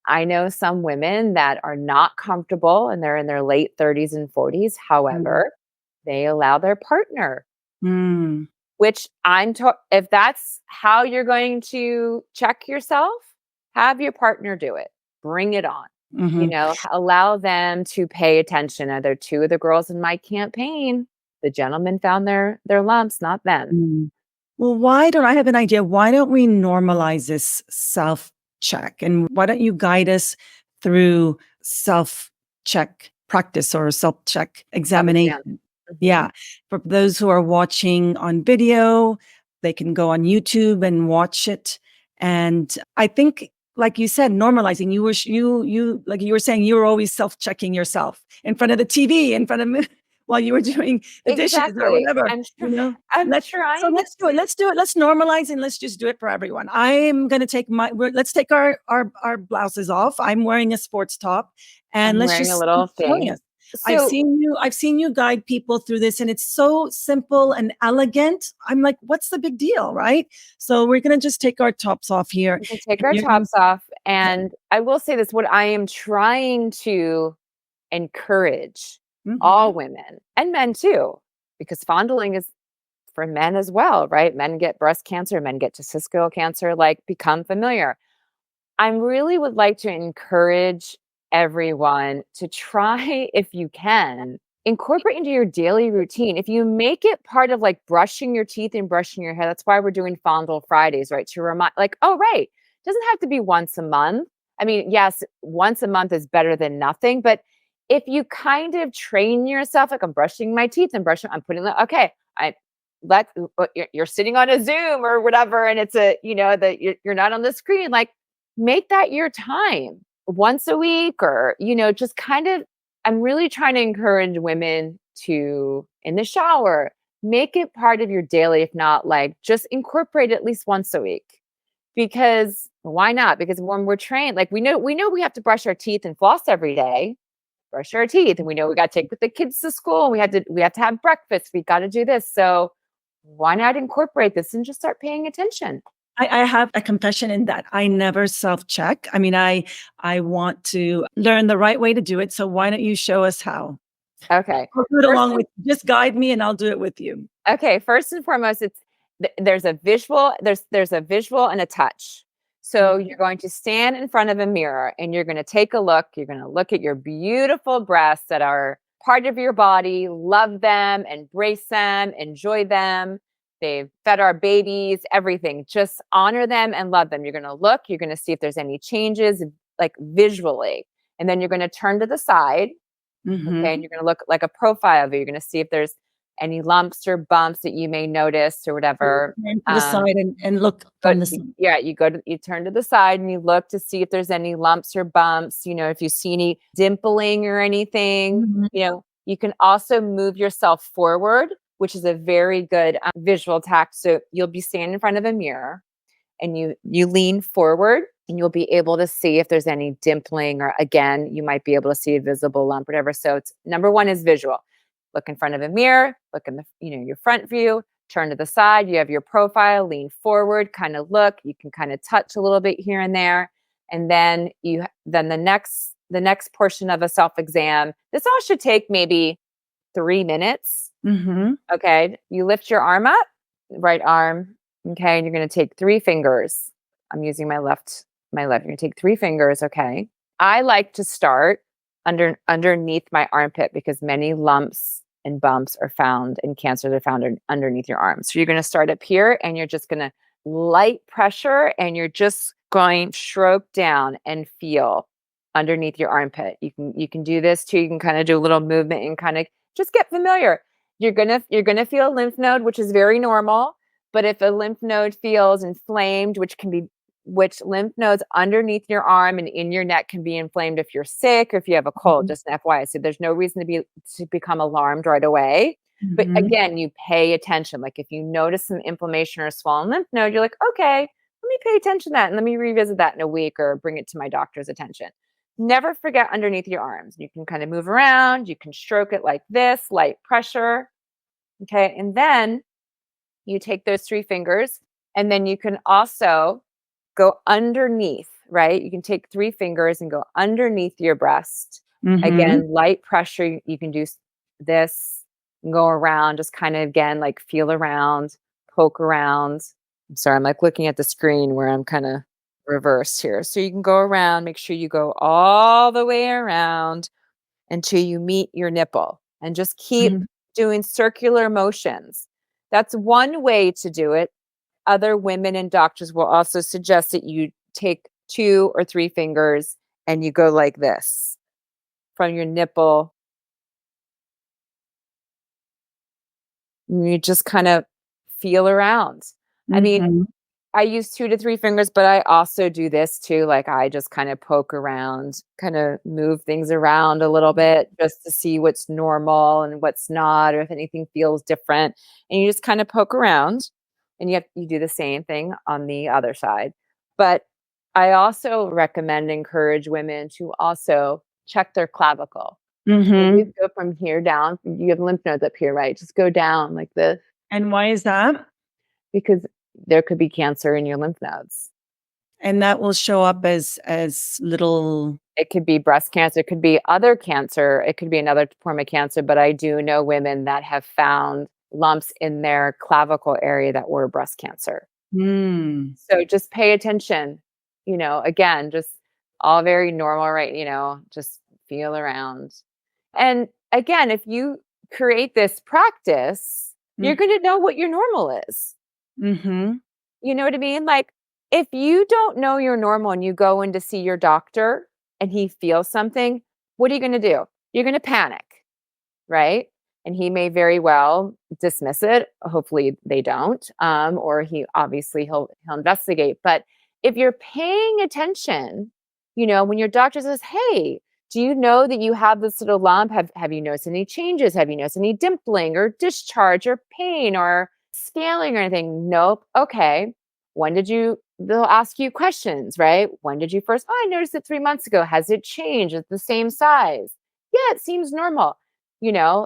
I know some women that are not comfortable and they're in their late 30s and 40s. However, they allow their partner which if that's how you're going to check yourself, have your partner do it. Bring it on. Mhm. Allow them to pay attention. They're two of the girls in my campaign. The gentlemen found their lumps, not them. Mm. Well, why don't I have an idea? Why don't we normalize this self check? And why don't you guide us through self check practice or self check Self-exam. examination? Hmm. Yeah. For those who are watching on video, they can go on YouTube and watch it. And I think, like you said, normalizing, like you were saying, you were always self checking yourself in front of the TV, in front of me while you were doing the dishes or Exactly. whatever, I'm you tr- know? I'm So trying let's do it. Let's do it. Let's normalize and let's just do it for everyone. I'm going to take let's take our blouses off. I'm wearing a sports top and I'm let's wearing a just little showing thing. us. So I've seen you guide people through this and it's so simple and elegant. I'm like, what's the big deal? Right. So we're going to just take our tops off here. we can take And our you're gonna, tops off. okay. And I will say this, what I am trying to encourage all Mhm. women and men too, because fondling is for men as well, right? Men get breast cancer, men get testicular cancer, like become familiar. I really would like to encourage everyone to try, if you can, incorporate into your daily routine. If you make it part of like brushing your teeth and brushing your hair, that's why we're doing Fondle Fridays, right? To remind, like, oh, right, it doesn't have to be once a month. I mean, yes, once a month is better than nothing, but if you kind of train yourself, like I'm brushing my teeth and I'm putting the, okay, I let you're sitting on a Zoom or whatever, and it's that you're not on the screen, like make that your time once a week or, just kind of, I'm really trying to encourage women to, in the shower, make it part of your daily, if not like just incorporate it at least once a week. Because why not? Because when we're trained, like we know we have to brush our teeth and floss every day, brush our teeth, and we know we got to take the kids to school. We have to have breakfast. We got to do this. So why not incorporate this and just start paying attention? I have a confession in that I never self-check. I mean, I want to learn the right way to do it. So why don't you show us how? Okay. I'll do it First along with just guide me and I'll do it with you. Okay, first and foremost, there's a visual, there's a visual and a touch. So Mhm. you're going to stand in front of a mirror and you're going to take a look. You're going to look at your beautiful breasts that are part of your body, love them, embrace them, enjoy them. They've fed our babies, everything. Just honor them and love them. You're going to look, you're going to see if there's any changes, like visually. And then you're going to turn to the side. Okay, and Mhm. you're gonna look like a profile view. You're gonna see if there's any lumps or bumps that you may notice or whatever. Turn to the side and look But from the side. yeah, you turn to the side and you look to see if there's any lumps or bumps. If you see any dimpling or anything. Mhm. You can also move yourself forward, which is a very good visual tact. So you'll be standing in front of a mirror and you lean forward and you'll be able to see if there's any dimpling, or again you might be able to see a visible lump, whatever. So it's number one is visual. Look in front of a mirror, look in the your front view, turn to the side, you have your profile, lean forward, kind of look, you can kind of touch a little bit here and there. And then the next portion of a self exam, this all should take maybe 3 minutes. Mhm. Okay, you lift your arm up, right arm. Okay, and you're going to take 3 fingers. I'm using my left. You're going to take 3 fingers. Okay. I like to start underneath my armpit because many lumps and bumps are found and cancers are found underneath your arm. So you're going to start up here and you're just going to light pressure and you're just going stroke down and feel underneath your armpit. You can do this too. You can kind of do a little movement and kind of just get familiar. You're gonna feel a lymph node, which is very normal. But if a lymph node feels inflamed, which lymph nodes underneath your arm and in your neck can be inflamed if you're sick or if you have a cold, Mhm. just an FYI. So there's no reason to become alarmed right away. But Mhm. again, you pay attention. Like if you notice some inflammation or swollen lymph node, you're like, okay, let me pay attention to that and let me revisit that in a week or bring it to my doctor's attention. Never forget underneath your arms. You can kind of move around. You can stroke it like this, light pressure. Okay. And then you take those 3 fingers and then you can also go underneath, right? You can take 3 fingers and go underneath your breast. Mhm. Again, light pressure. You can do this, go around, just kind of again, like feel around, poke around. I'm sorry, I'm like looking at the screen where I'm kind of reversed here. So you can go around, make sure you go all the way around until you meet your nipple and just keep Mhm. doing circular motions. That's one way to do it. Other women and doctors will also suggest that you take 2 or 3 fingers and you go like this from your nipple. And you just kind of feel around. I mean, Mhm. I use 2 to 3 fingers, but I also do this too. Like I just kind of poke around, kind of move things around a little bit just to see what's normal and what's not, or if anything feels different. And you just kind of poke around and you do the same thing on the other side. But I also recommend encourage women to also check their clavicle. So Mhm. just go from here down. You have lymph nodes up here, right? Just go down like this And why is that? because there could be cancer in your lymph nodes. And that will show up as little. It could be breast cancer, it could be other cancer, it could be another form of cancer, but I do know women that have found lumps in their clavicle area that were breast cancer. Mm. So just pay attention, again, just all very normal, right? Just feel around. And again, if you create this practice, you're Mm. going to know what your normal is. Mhm. You know what I mean? Like, if you don't know you're normal and you go in to see your doctor and he feels something, what are you going to do? You're going to panic, right? And he may very well dismiss it. Hopefully they don't. Or he obviously he'll investigate. But if you're paying attention, when your doctor says, "Hey, do you know that you have this little lump? Have you noticed any changes? Have you noticed any dimpling or discharge or pain or scaling or anything?" Nope. Okay. They'll ask you questions, right? When did you first? Oh, I noticed it 3 months ago. Has it changed? It's the same size. Yeah, it seems normal.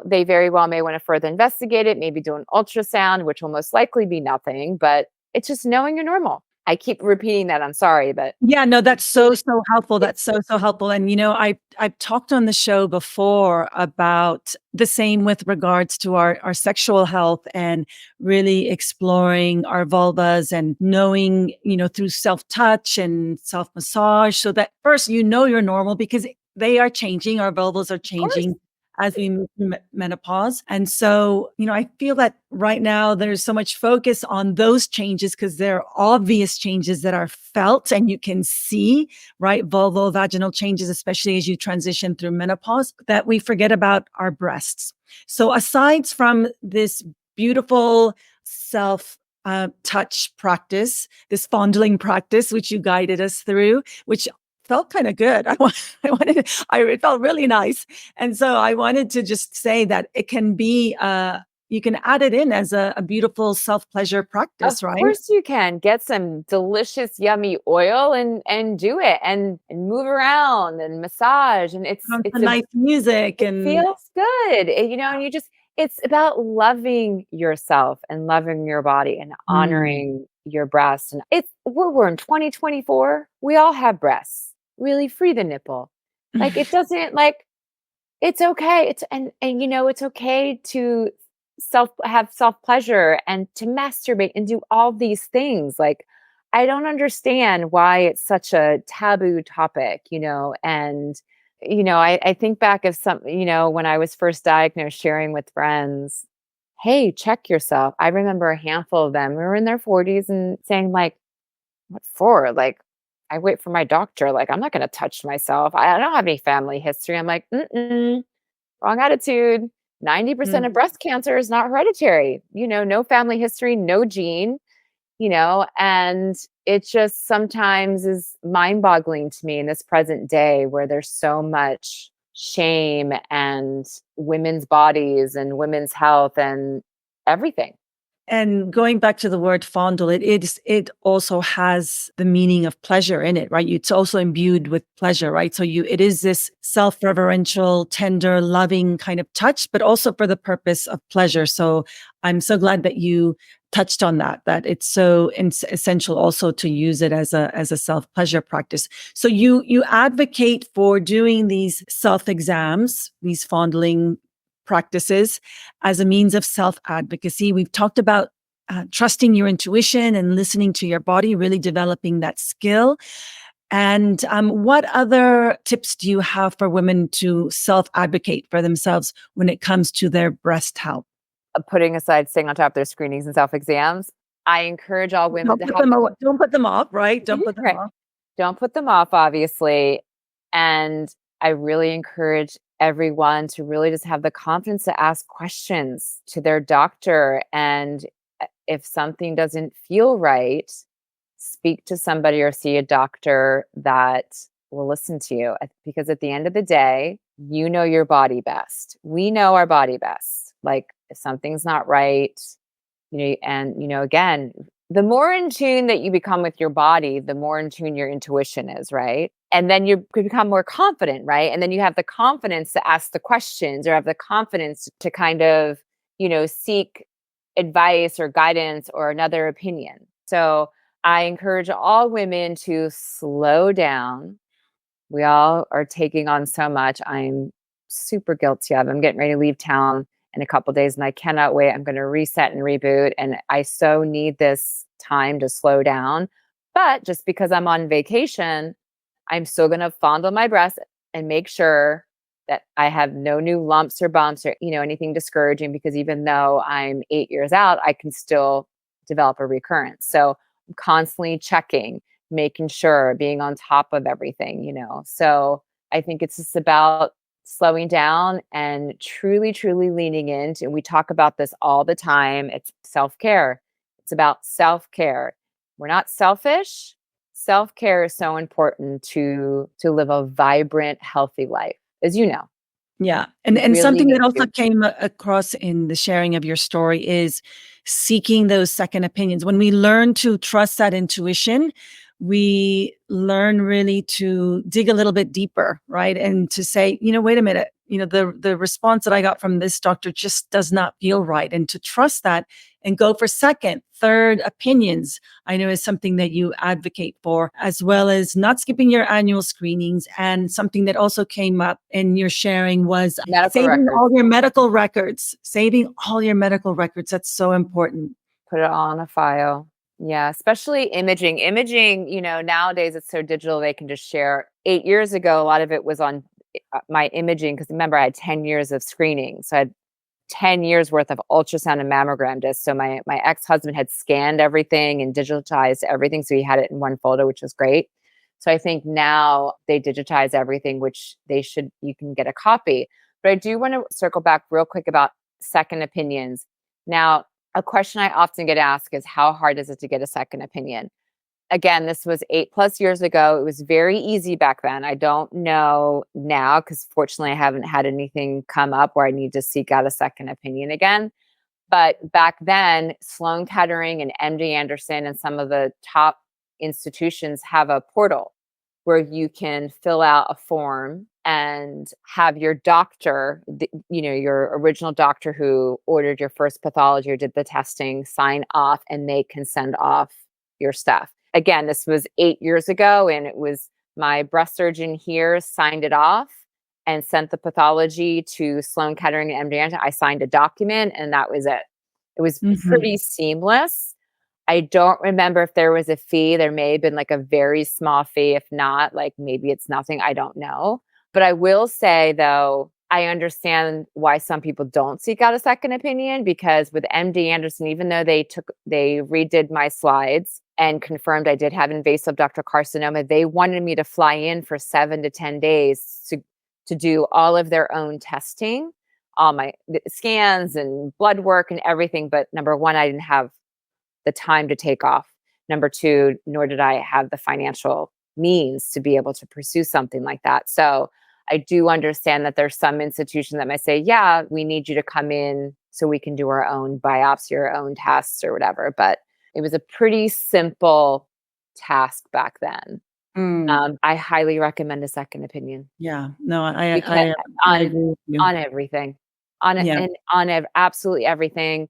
They very well may want to further investigate it, maybe do an ultrasound, which will most likely be nothing, but it's just knowing you're normal. I keep repeating that. I'm sorry, but Yeah, no, that's so, really, so helpful. it's That's so, so helpful. And I've talked on the show before about the same with regards to our sexual health and really exploring our vulvas and knowing, through self-touch and self-massage, so that first you're normal because they are changing, our vulvas are of course, changing as we move through menopause. And so, I feel that right now there's so much focus on those changes because they're obvious changes that are felt and you can see, right? Vulvovaginal changes, especially as you transition through menopause, that we forget about our breasts. So aside from this beautiful self touch practice, this fondling practice, which you guided us through, which felt kind of good. It felt really nice. And so I wanted to just say that it can be, you can add it in as a beautiful self-pleasure of practice, right? course you can get some delicious, yummy oil and do it and move around and massage. And Some nice music it and feels good. And it's about loving yourself and loving your body and mm, honoring your breasts. And we're in 2024. We all have breasts. Really free the nipple. Like it doesn't like it's okay. It's okay to have self-pleasure and to masturbate and do all these things. Like I don't understand why it's such a taboo topic, and I think back of when I was first diagnosed, sharing with friends, "Hey, check yourself." I remember a handful of them. We were in their 40s and saying like, "What for?" Like, I wait for my doctor. Like, I'm not going to touch myself. I don't have any family history. I'm like, mm-mm. Wrong attitude. 90% mm. of breast cancer is not hereditary. No family history, no gene, and it just sometimes is mind-boggling to me in this present day where there's so much shame and women's bodies and women's health and everything. And going back to the word fondle, it also has the meaning of pleasure in it, right? It's also imbued with pleasure, right? So it is this self-reverential, tender, loving kind of touch, but also for the purpose of pleasure. So I'm so glad that you touched on that it's so essential also to use it as a self-pleasure practice. So you advocate for doing these self-exams, these fondling practices as a means of self-advocacy. We've talked about trusting your intuition and listening to your body, really developing that skill. And what other tips do you have for women to self-advocate for themselves when it comes to their breast health? Putting aside staying on top of their screenings and self-exams, I encourage all women to have Don't put them off, right? Don't put them right. off. Don't put them off, obviously. And I really encourage everyone to really just have the confidence to ask questions to their doctor. And if something doesn't feel right, speak to somebody or see a doctor that will listen to you. Because at the end of the day, you know your body best. We know our body best. Like if something's not right, again, the more in tune that you become with your body, the more in tune your intuition is, right? And then you could become more confident, right? And then you have the confidence to ask the questions or have the confidence to kind of, seek advice or guidance or another opinion. So I encourage all women to slow down. We all are taking on so much. I'm super guilty of. I'm getting ready to leave town in a couple days and I cannot wait. I'm going to reset and reboot. And I so need this time to slow down. But just because I'm on vacation, I'm still going to fondle my breast and make sure that I have no new lumps or bumps or, anything discouraging because even though I'm 8 years out, I can still develop a recurrence. So I'm constantly checking, making sure, being on top of everything. So I think it's just about slowing down and truly, truly leaning into, and we talk about this all the time. It's self-care. It's about self-care. We're not selfish. Self-care is so important to live a vibrant, healthy life, as you know. Yeah. You And really something need that also to. came across in the sharing of your story is seeking those second opinions. When we learn to trust that intuition, we learn really to dig a little bit deeper, right? And to say, wait a minute, the response that I got from this doctor just does not feel right. And to trust that and go for second, third opinions, I know is something that you advocate for, as well as not skipping your annual screenings. And something that also came up in your sharing was Medical saving records. all your medical records, saving all your medical records. That's so important. Put it all on a file. Yeah, especially imaging. Imaging, nowadays it's so digital they can just share. 8 years ago, a lot of it was on my imaging because remember I had 10 years of screening. So I had 10 years worth of ultrasound and mammogram discs. So my ex-husband had scanned everything and digitized everything. So he had it in one folder, which was great. So I think now they digitize everything, which you can get a copy. But I do want to circle back real quick about second opinions. Now, a question I often get asked is how hard is it to get a second opinion? Again, this was 8+ years ago. It was very easy back then. I don't know now because fortunately I haven't had anything come up where I need to seek out a second opinion again. But back then, Sloan Kettering and MD Anderson and some of the top institutions have a portal where you can fill out a form and have your doctor, your original doctor who ordered your first pathology or did the testing, sign off, and they can send off your stuff. Again, this was 8 years ago, and it was my breast surgeon here signed it off and sent the pathology to Sloan Kettering and MD Anderson. I signed a document, and that was it. It was Mhm. pretty seamless. I don't remember if there was a fee. There may have been like a very small fee. If not, like maybe it's nothing. I don't know. But I will say though, I understand why some people don't seek out a second opinion because with MD Anderson, even though they redid my slides and confirmed I did have invasive ductal carcinoma, they wanted me to fly in for 7 to 10 days to do all of their own testing, all my scans and blood work and everything. But number one, I didn't have the time to take off. Number two, nor did I have the financial means to be able to pursue something like that. So I do understand that there's some institution that might say, yeah, we need you to come in so we can do our own biopsy or our own tests or whatever. But it was a pretty simple task back then. Mm. I highly recommend a second opinion Yeah. No, because I on agree with you. on everything, on it Yeah. and on absolutely everything.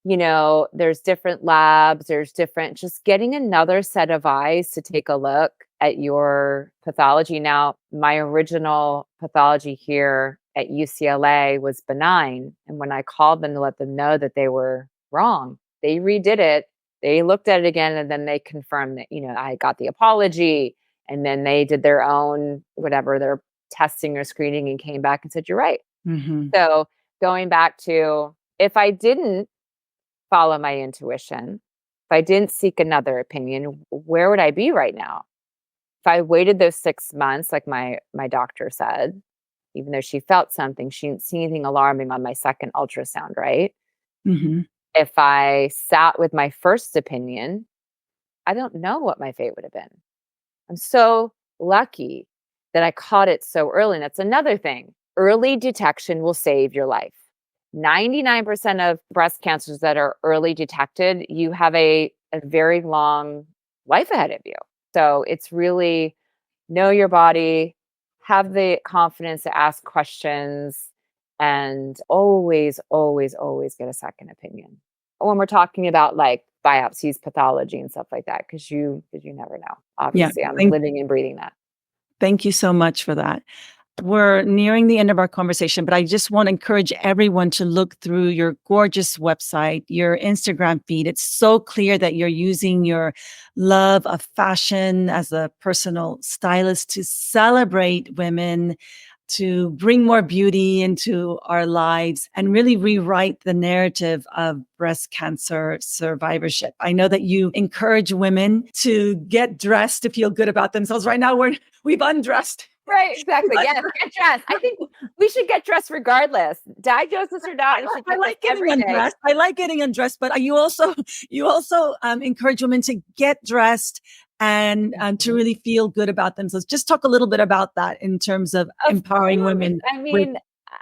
There's different labs, there's different, just getting another set of eyes to take a look at your pathology. Now, my original pathology here at UCLA was benign. And when I called them to let them know that they were wrong, They redid it. They looked at it again, and then they confirmed that, I got the apology, and then they did their own, whatever, their testing or screening, and came back and said, "You're right." Mm-hmm. So going back to, if I didn't follow my intuition, if I didn't seek another opinion, where would I be right now? If I waited those 6 months, like my doctor said, even though she felt something, she didn't see anything alarming on my second ultrasound, right? Mm-hmm. If I sat with my first opinion, I don't know what my fate would have been. I'm so lucky that I caught it so early. And that's another thing. Early detection will save your life. 99% of breast cancers that are early detected, you have a very long life ahead of you. So it's really know your body, have the confidence to ask questions, and always, always, always get a second opinion when we're talking about like biopsies, pathology, and stuff like that, because you never know. Yeah. Obviously, I'm living and breathing that. Thank you so much for that. We're nearing the end of our conversation, but I just want to encourage everyone to look through your gorgeous website, your Instagram feed. It's so clear that you're using your love of fashion as a personal stylist to celebrate women, to bring more beauty into our lives and really rewrite the narrative of breast cancer survivorship. I know that you encourage women to get dressed to feel good about themselves. Right now, we've undressed. Right, exactly. Yes, get dressed. I think we should get dressed regardless. Diagnosis or not, we should I get like dressed getting every day. undressed. I like getting undressed, but you also encourage women to get dressed and to really feel good about themselves. Just talk a little bit about that in terms of Of empowering course. women. I mean,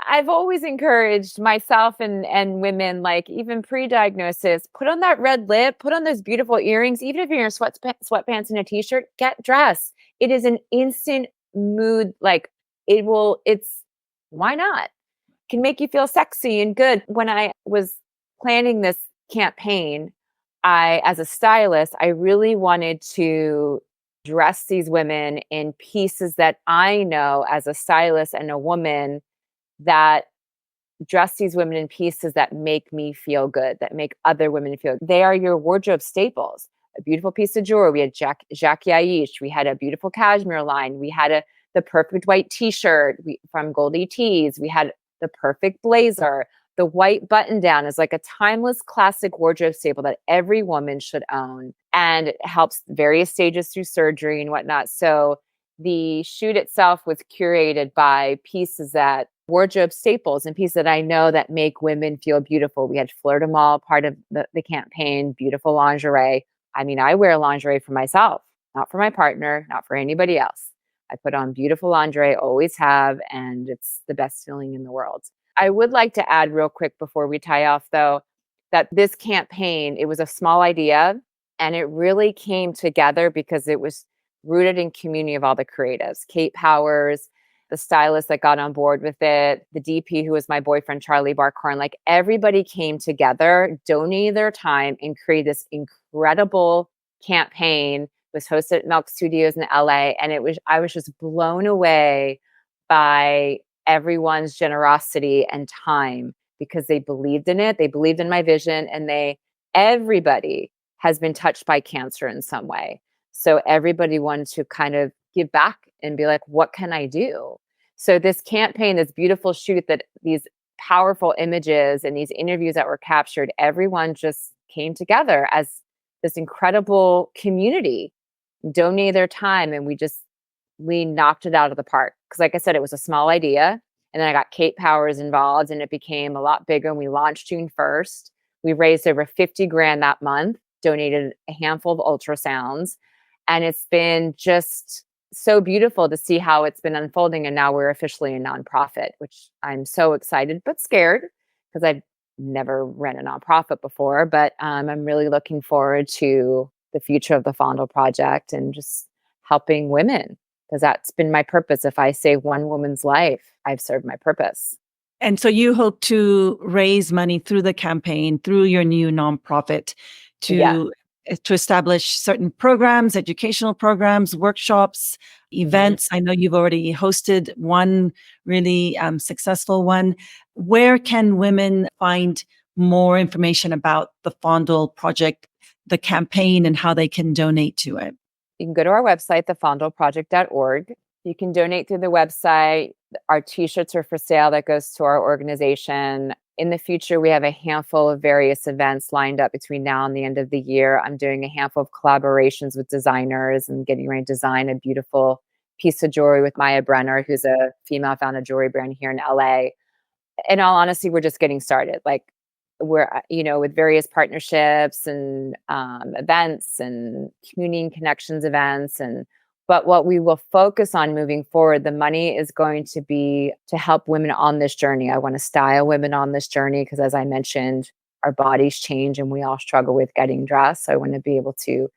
I've always encouraged myself and women, like even pre-diagnosis, put on that red lip, put on those beautiful earrings, even if you're in sweatpants and a t-shirt, get dressed. It is an instant mood, like it's why not? Can make you feel sexy and good. When I was planning this campaign, as a stylist, I really wanted to dress these women in pieces that I know as a stylist and a woman, that dress these women in pieces that make me feel good, that make other women feel good. They are your wardrobe staples. A beautiful piece of jewelry. We had Jacques Yaish. We had a beautiful cashmere line. We had the perfect white t-shirt from Goldie Tees. We had the perfect blazer. The white button down is like a timeless classic wardrobe staple that every woman should own. And it helps various stages through surgery and whatnot. So the shoot itself was curated by wardrobe staples and pieces that I know that make women feel beautiful. We had Fleur de Mal, part of the campaign, beautiful lingerie. I mean, I wear lingerie for myself, not for my partner, not for anybody else. I put on beautiful lingerie, always have, and it's the best feeling in the world. I would like to add real quick before we tie off, though, that this campaign, it was a small idea, and it really came together because it was rooted in community of all the creatives. Kate Powers, the stylist that got on board with it, the DP who was my boyfriend, Charlie Barkhorn, like everybody came together, donated their time, and created this incredible campaign. It was hosted at Milk Studios in LA. And I was just blown away by everyone's generosity and time because they believed in it. They believed in my vision, and everybody has been touched by cancer in some way. So everybody wanted to kind of give back and be like, what can I do? So this campaign, this beautiful shoot, that these powerful images and these interviews that were captured, everyone just came together as this incredible community, donated their time, and we knocked it out of the park. Because like I said, it was a small idea. And then I got Kate Powers involved, and it became a lot bigger. And we launched June 1st. We raised over 50 grand that month, donated a handful of ultrasounds. And it's been just so beautiful to see how it's been unfolding. And now we're officially a nonprofit, which I'm so excited, but scared because I've never ran a nonprofit before. But I'm really looking forward to the future of the Fondle Project and just helping women, because that's been my purpose. If I save one woman's life, I've served my purpose. And so you hope to raise money through the campaign, through your new nonprofit, to establish certain programs, educational programs, workshops, events. I know you've already hosted one really successful one. Where can women find more information about the Fondle Project, the campaign, and how they can donate to it? You can go to our website, thefondleproject.org. You can donate through the website. Our t-shirts are for sale. That goes to our organization. In the future, we have a handful of various events lined up between now and the end of the year. I'm doing a handful of collaborations with designers and getting ready to design a beautiful piece of jewelry with Maya Brenner, who's a female-founded jewelry brand here in LA. In all honesty, we're just getting started. Like, we're, with various partnerships and events and community connections events. But what we will focus on moving forward, the money is going to be to help women on this journey. I want to style women on this journey because, as I mentioned, our bodies change and we all struggle with getting dressed. So I want to be able to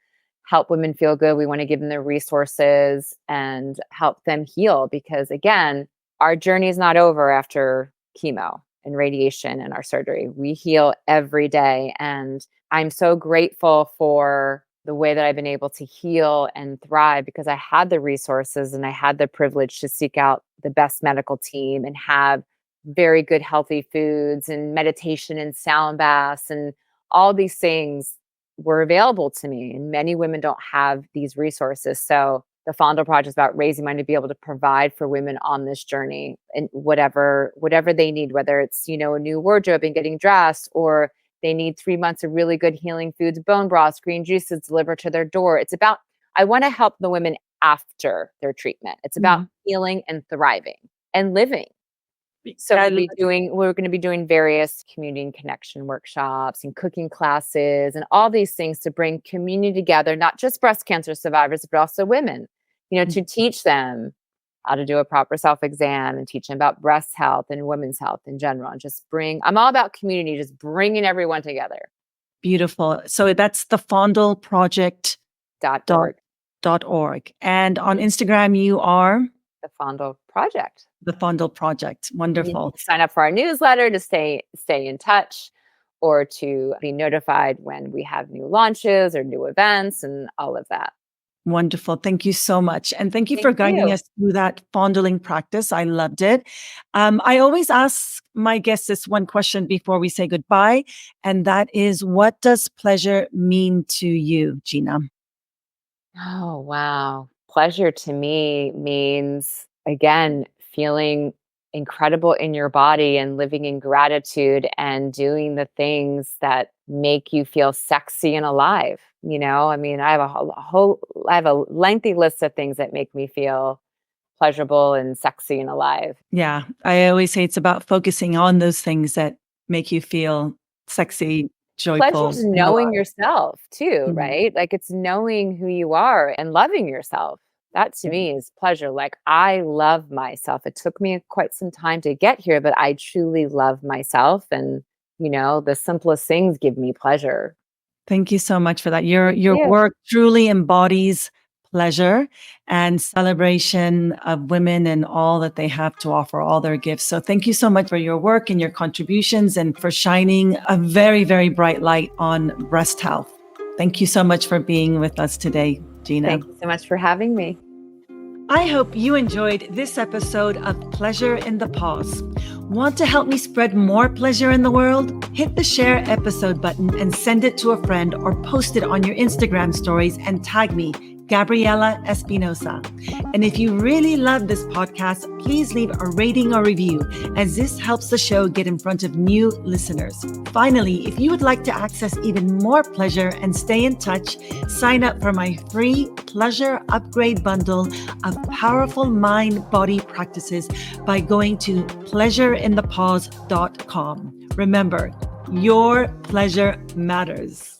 help women feel good. We want to give them the resources and help them heal because, again, our journey is not over after chemo and radiation and our surgery. We heal every day. And I'm so grateful for the way that I've been able to heal and thrive because I had the resources and I had the privilege to seek out the best medical team and have very good healthy foods and meditation and sound baths and all these things were available to me. And many women don't have these resources. So the Fondle Project is about raising money to be able to provide for women on this journey and whatever they need, whether it's, a new wardrobe and getting dressed, or they need 3 months of really good healing foods, bone broths, green juices delivered to their door. I want to help the women after their treatment. It's about healing and thriving and living. So we're going to be doing various community and connection workshops and cooking classes and all these things to bring community together, not just breast cancer survivors, but also women, to teach them how to do a proper self-exam and teach them about breast health and women's health in general. And I'm all about community, just bringing everyone together. Beautiful. So that's the fondleproject.org. And on Instagram, you are? The Fondle Project. The Fondle Project. Wonderful. You can sign up for our newsletter to stay in touch or to be notified when we have new launches or new events and all of that. Wonderful. Thank you so much. And thank you for guiding us through that fondling practice. I loved it. I always ask my guests this one question before we say goodbye. And that is, what does pleasure mean to you, Gina? Oh, wow. Pleasure to me means, again, feeling incredible in your body and living in gratitude and doing the things that make you feel sexy and alive. I have a lengthy list of things that make me feel pleasurable and sexy and alive. Yeah. I always say it's about focusing on those things that make you feel sexy, joyful. Pleasure is knowing yourself too, right? Like, it's knowing who you are and loving yourself. That to me is pleasure. Like, I love myself. It took me quite some time to get here, but I truly love myself. And, the simplest things give me pleasure. Thank you so much for that. Your work truly embodies pleasure and celebration of women and all that they have to offer, all their gifts. So thank you so much for your work and your contributions and for shining a very, very bright light on breast health. Thank you so much for being with us today, Gina. Thank you so much for having me. I hope you enjoyed this episode of Pleasure in the Pause. Want to help me spread more pleasure in the world? Hit the share episode button and send it to a friend or post it on your Instagram stories and tag me, Gabriella Espinosa. And if you really love this podcast, please leave a rating or review, as this helps the show get in front of new listeners. Finally, if you would like to access even more pleasure and stay in touch, sign up for my free pleasure upgrade bundle of powerful mind-body practices by going to pleasureinthepause.com. Remember, your pleasure matters.